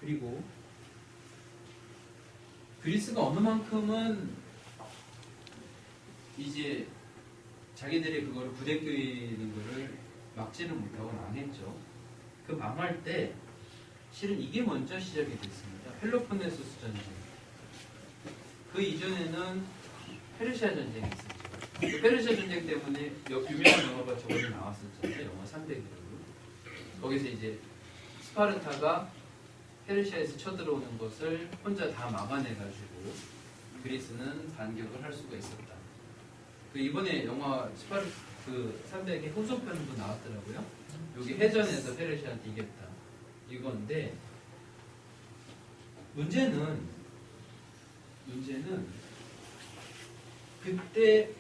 그리고 그리스가 어느 만큼은 이제 자기들의 그거를 부대끼는 거를 막지는 못하고 망했죠. 그 망할 때 실은 이게 먼저 시작이 됐습니다. 펠로폰네소스 전쟁. 그 이전에는 페르시아 전쟁이 있었죠. 그 페르시아 전쟁 때문에 유명한 영화가 저번에 나왔었잖아요. 영화 300이라고. 거기서 이제 스파르타가 페르시아에서 쳐들어오는 것을 혼자 다 막아내가지고 그리스는 반격을 할 수가 있었다. 그 이번에 영화 그 300의 후속편도 나왔더라고요. 여기 해전에서 페르시아한테 이겼다. 이건데 문제는 그때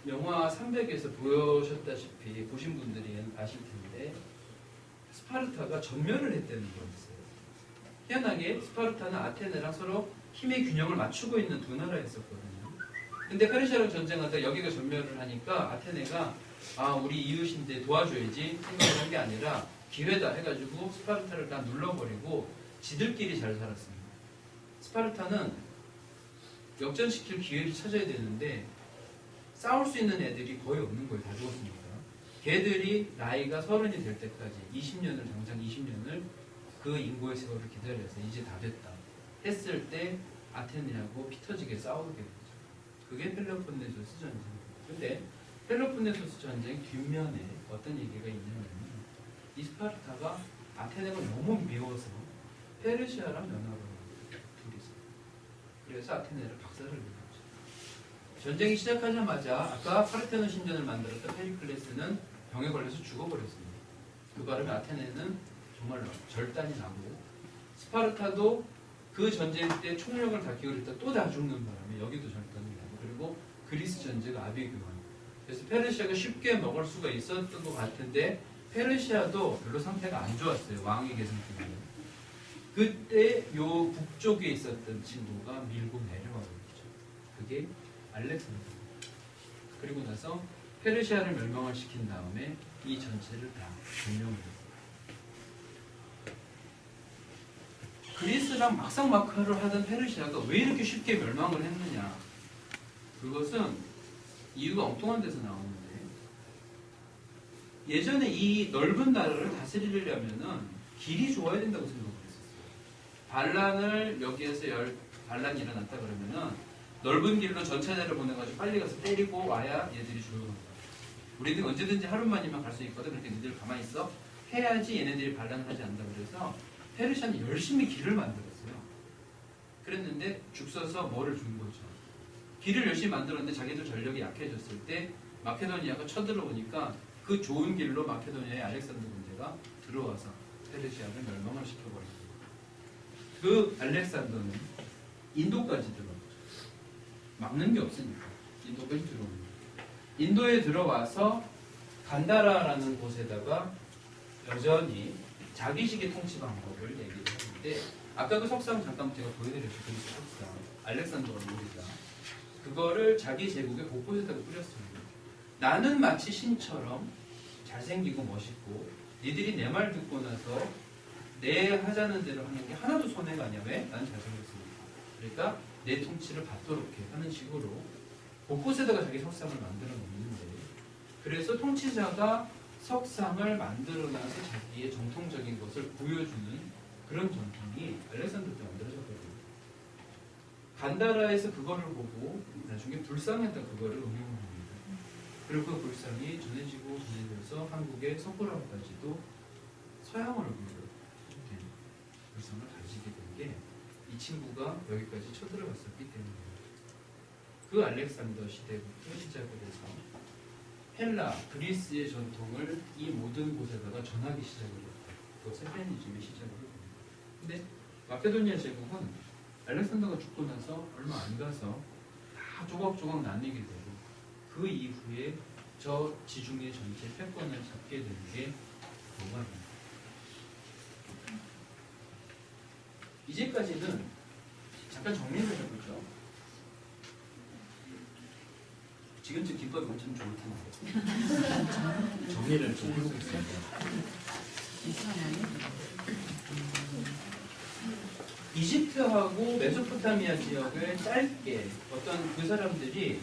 영화 300에서 보셨다시피 보신 분들이 아실 텐데 스파르타가 전멸을 했다는 거였어요. 희한하게 스파르타는 아테네랑 서로 힘의 균형을 맞추고 있는 두 나라였었거든요. 근데 페르시아랑 전쟁하다 여기가 전멸을 하니까 아테네가 우리 이웃인데 도와줘야지 생각을 한 게 아니라 기회다 해가지고 스파르타를 다 눌러버리고 지들끼리 잘 살았습니다. 스파르타는 역전시킬 기회를 찾아야 되는데 싸울 수 있는 애들이 거의 없는 거예요. 다 죽었으니까. 걔들이 나이가 30이 될 때까지 20년을 당장 20년을 그 인고의 세월을 기다려서 이제 다 됐다 했을 때 아테네하고 피 터지게 싸우게 되죠. 그게 펠로폰네소스 전쟁이에요. 근데 펠로폰네소스 전쟁 뒷면에 어떤 얘기가 있냐면 이 스파르타가 아테네가 너무 미워서 페르시아랑 연합을 합니다. 둘이서. 그래서 아테네를 박살을 내죠. 전쟁이 시작하자마자 아까 파르테논 신전을 만들었던 페리클레스는 병에 걸려서 죽어버렸습니다. 그 바람에 아테네는 정말로 절단이 나고 스파르타도 그 전쟁 때 총력을 다 기울였다 또 다 죽는 바람에 여기도 절단이 나고 그리고 그리스 전제가 아비규환. 그래서 페르시아가 쉽게 먹을 수가 있었던 것 같은데 페르시아도 별로 상태가 안 좋았어요. 왕위 계승 때문에. 그때 요 북쪽에 있었던 친구가 밀고 내려와 버렸죠. 그게 알렉산더. 그리고 나서 페르시아를 멸망을 시킨 다음에 이 전체를 다 점령을 했어요. 그리스랑 막상막하를 하던 페르시아가 왜 이렇게 쉽게 멸망을 했느냐? 그것은 이유가 엉뚱한 데서 나오는데 예전에 이 넓은 나라를 다스리려면은 길이 좋아야 된다고 생각을 했었어요. 반란을 여기에서 반란이 일어났다 그러면은 넓은 길로 전차대를 보내가지고 빨리 가서 때리고 와야 얘들이 조용한 거야. 우리는 언제든지 하루만이면 갈 수 있거든. 그렇게 너희들 가만히 있어. 해야지 얘네들이 반란을 하지 않는다. 그래서 페르시아는 열심히 길을 만들었어요. 그랬는데 죽 서서 뭐를 준 거죠. 길을 열심히 만들었는데 자기들 전력이 약해졌을 때 마케도니아가 쳐들어오니까 그 좋은 길로 마케도니아의 알렉산더 군대가 들어와서 페르시아를 멸망을 시켜버렸어요. 그 알렉산더는 인도까지 들어왔죠. 막는 게 없으니까 인도까지 들어옵니다. 인도에 들어와서 간다라라는 곳에다가 여전히 자기식의 통치 방법을 얘기를 하는데 아까 그 석상 잠깐 제가 보여드렸죠. 그 석상 알렉산더가 모르자 그거를 자기 제국의 곳곳에다가 뿌렸습니다. 나는 마치 신처럼 잘생기고 멋있고 니들이 내 말 듣고 나서 내 하자는 대로 하는 게 하나도 손해가 아니야. 왜? 나는 잘생겼으니까. 그러니까 내 통치를 받도록 해 하는 식으로 곳곳에다가 자기 석상을 만들어 놓는데 그래서 통치자가 석상을 만들어 놔서 자기의 정통적인 것을 보여주는 그런 전통이 알렉산더 때 만들어졌거든요. 간다라에서 그거를 보고 나중에 불상에다 그거를 응용을 합니다. 그리고 그 불상이 전해지고 전해져서 한국의 석굴암까지도 서양으로 된 불상을 가지게 된 게 이 친구가 여기까지 쳐들어갔었기 때문이에요. 그 알렉산더 시대부터 시작을 해서 헬라, 그리스의 전통을 이 모든 곳에다가 전하기 시작을 했다. 그것을 헬레니즘의 시작을 했습니다. 근데 마케도니아 제국은 알렉산더가 죽고 나서 얼마 안 가서 다 조각조각 나뉘게 되고 그 이후에 저 지중해 전체 패권을 잡게 된 게 로마입니다. 이제까지는 잠깐 정리를 해보죠. 지금쯤 기법이 엄청 좋을 텐데 정리를 좀 해보고 있습니다. 이집트하고 메소포타미아 지역을 짧게 어떤 그 사람들이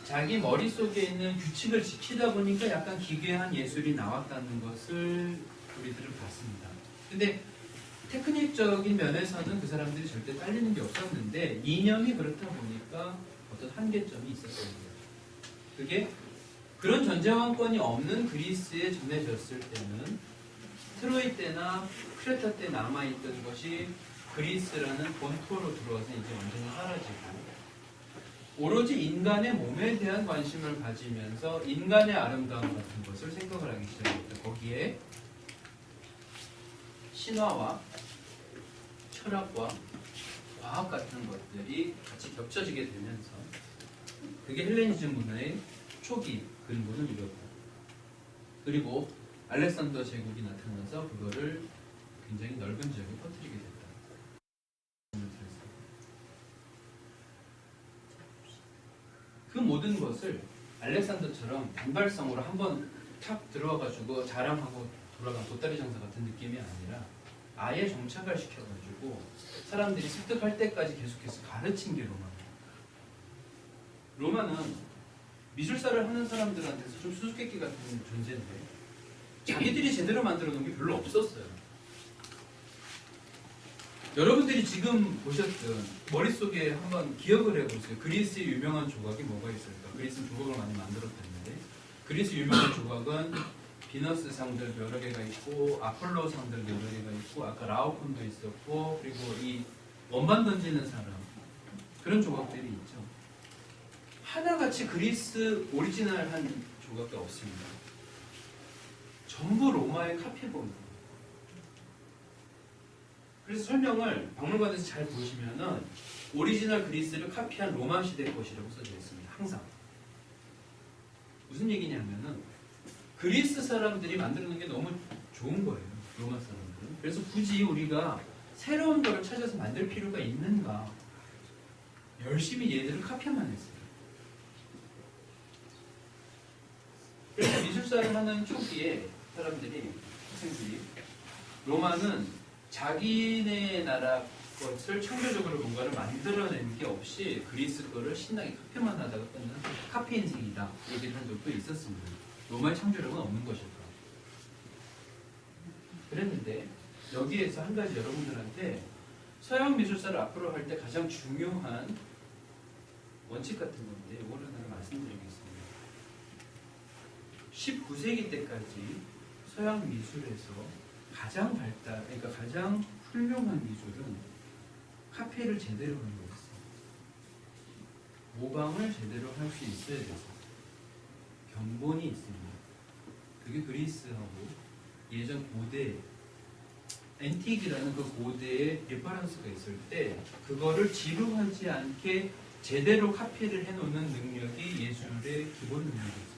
자기 머릿속에 있는 규칙을 지키다 보니까 약간 기괴한 예술이 나왔다는 것을 우리들은 봤습니다. 근데 테크닉적인 면에서는 그 사람들이 절대 딸리는 게 없었는데 이념이 그렇다 보니까 어떤 한계점이 있었던 거예요. 그게 그런 전쟁왕권이 없는 그리스에 전해졌을 때는 트로이 때나 크레타 때 남아있던 것이 그리스라는 본토로 들어와서 이제 완전히 사라지고 오로지 인간의 몸에 대한 관심을 가지면서 인간의 아름다움 같은 것을 생각을 하기 시작했다. 거기에 신화와 철학과 과학 같은 것들이 같이 겹쳐지게 되면서 그게 헬레니즘 문화의 초기 근본을 이뤘다. 그리고 알렉산더 제국이 나타나서 그거를 굉장히 넓은 지역에 퍼뜨리게 됐다. 그 모든 것을 알렉산더처럼 단발성으로 한번 탁 들어와가지고 자랑하고 돌아간 보따리 장사 같은 느낌이 아니라 아예 정착을 시켜가지고 사람들이 습득할 때까지 계속해서 가르친 게 로마예요. 로마는 미술사를 하는 사람들한테서 좀 수수께끼 같은 존재인데 자기들이 제대로 만들어 놓은 게 별로 없었어요. 여러분들이 지금 보셨던 머릿속에 한번 기억을 해보세요. 그리스의 유명한 조각이 뭐가 있을까? 그리스는 조각을 많이 만들었다는데 그리스 유명한 조각은 비너스 상들 여러 개가 있고 아폴로 상들 여러 개가 있고 아까 라오콘도 있었고 그리고 이 원반 던지는 사람 그런 조각들이 있죠. 하나같이 그리스 오리지널한 조각이 없습니다. 전부 로마의 카피본이에요. 그래서 설명을 박물관에서 잘 보시면은 오리지널 그리스를 카피한 로마 시대 것이라고 써져 있습니다. 항상. 무슨 얘기냐면은 그리스 사람들이 만드는 게 너무 좋은 거예요. 로마 사람들은. 그래서 굳이 우리가 새로운 거를 찾아서 만들 필요가 있는가? 열심히 얘들을 카피만 했어요. 그래서 미술사를 하는 초기에 사람들이, 학생들이 로마는 자기네 나라 것을 창조적으로 뭔가를 만들어내는 게 없이 그리스 거를 신나게 카피만 하다가 끝난 카피 인생이다 얘기를 한 적도 있었습니다. 로마의 창조력은 없는 것일까? 그랬는데 여기에서 한 가지 여러분들한테 서양 미술사를 앞으로 할 때 가장 중요한 원칙 같은 건데 이거를 하나 말씀드리겠습니다. 19세기 때까지 서양 미술에서 가장 그러니까 가장 훌륭한 미술은 카피를 제대로 하는 거였어요. 모방을 제대로 할 수 있어야 돼서 견본이 있습니다. 그게 그리스하고 예전 고대 앤틱이라는 그 고대의 레퍼런스가 있을 때 그거를 지루하지 않게 제대로 카피를 해놓는 능력이 예술의 기본 능력이었습니다.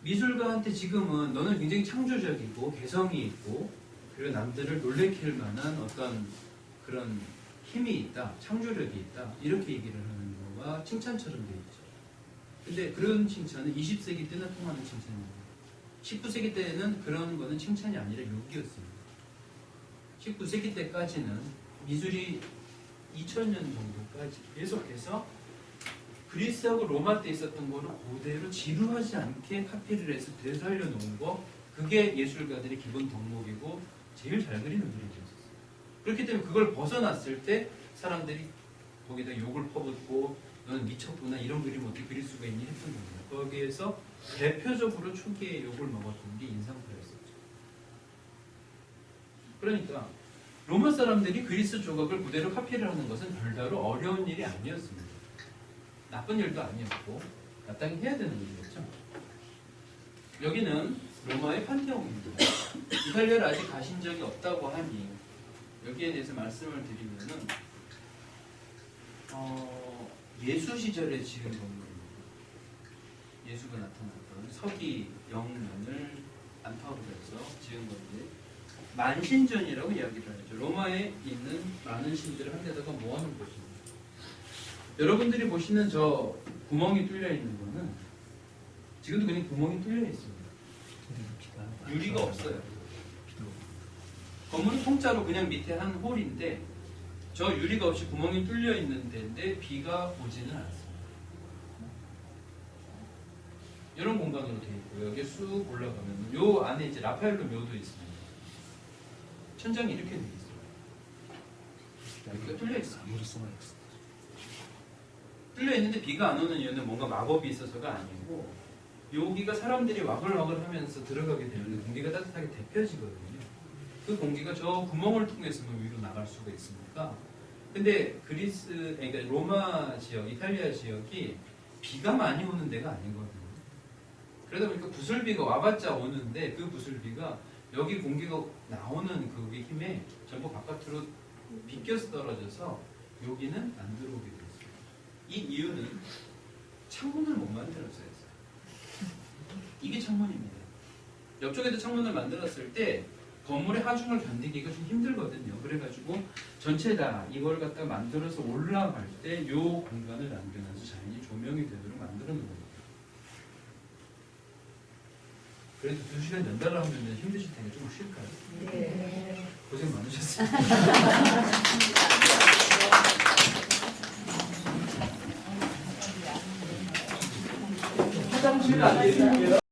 미술가한테 지금은 너는 굉장히 창조적이고 개성이 있고 그리고 남들을 놀래킬 만한 어떤 그런 힘이 있다, 창조력이 있다 이렇게 얘기를 하는 거가 칭찬처럼 돼 있죠. 근데 그런 칭찬은 20세기 때는 통하는 칭찬입니다. 19세기 때는 그런 거는 칭찬이 아니라 욕이었습니다. 19세기 때까지는 미술이 2000년 정도까지 계속해서 그리스하고 로마 때 있었던 거를 그대로 지루하지 않게 카피를 해서 되살려 놓은 거 그게 예술가들의 기본 덕목이고 제일 잘 그리는 그림이었어요. 그렇기 때문에 그걸 벗어났을 때 사람들이 거기다 욕을 퍼붓고 너는 미쳤구나 이런 그림 어떻게 그릴 수가 있니 했던 겁니다. 거기에서 대표적으로 초기에 욕을 먹었던 게 인상파였었죠. 그러니까 로마 사람들이 그리스 조각을 그대로 카피를 하는 것은 별다른 어려운 일이 아니었습니다. 나쁜 일도 아니었고 마땅히 해야 되는 일이었죠. 여기는 로마의 판테온입니다. 이탈리아를 아직 가신 적이 없다고 하니 여기에 대해서 말씀을 드리면은 예수 시절에 지은 건물입니다. 예수가 나타났던 서기 영년을 안팎으로 해서 지은 건데 만신전이라고 이야기를 하죠. 로마에 있는 많은 신들을 한 데다가 모아놓은 곳입니다. 여러분들이 보시는 저 구멍이 뚫려 있는 거는 지금도 그냥 구멍이 뚫려 있습니다. 유리가 없어요. 건물은 통짜로 그냥 밑에 한 홀인데 저 유리가 없이 구멍이 뚫려 있는 데인데 비가 오지는 않습니다. 이런 공간으로 되어 있고요. 여기 쑥 올라가면 요 안에 이제 라파엘로 묘도 있습니다. 천장이 이렇게 되어 있어요. 여기가 뚫려 있어요. 뚫려 있는데 비가 안 오는 이유는 뭔가 마법이 있어서가 아니고 여기가 사람들이 와글와글 하면서 들어가게 되면 공기가 따뜻하게 데펴지거든요. 그 공기가 저 구멍을 통해서만 위로 나갈 수가 있으니까. 근데 그러니까 로마 지역, 이탈리아 지역이 비가 많이 오는 데가 아니거든요. 그러다 보니까 부슬비가 와봤자 오는데 그 부슬비가 여기 공기가 나오는 그 힘에 전부 바깥으로 비껴서 떨어져서 여기는 안 들어오게 됐어요. 이 이유는 창문을 못 만들었어요. 이게 창문입니다. 옆쪽에도 창문을 만들었을 때 건물의 하중을 견디기가 좀 힘들거든요. 그래가지고 전체 다 이걸 갖다 만들어서 올라갈 때 이 공간을 남겨놔서 자연히 조명이 되도록 만들어 놓은 겁니다. 그래도 2시간 연달아 하면 힘드실 텐데 좀 쉴까요? 네. 고생 많으셨습니다. 화장실 안 되는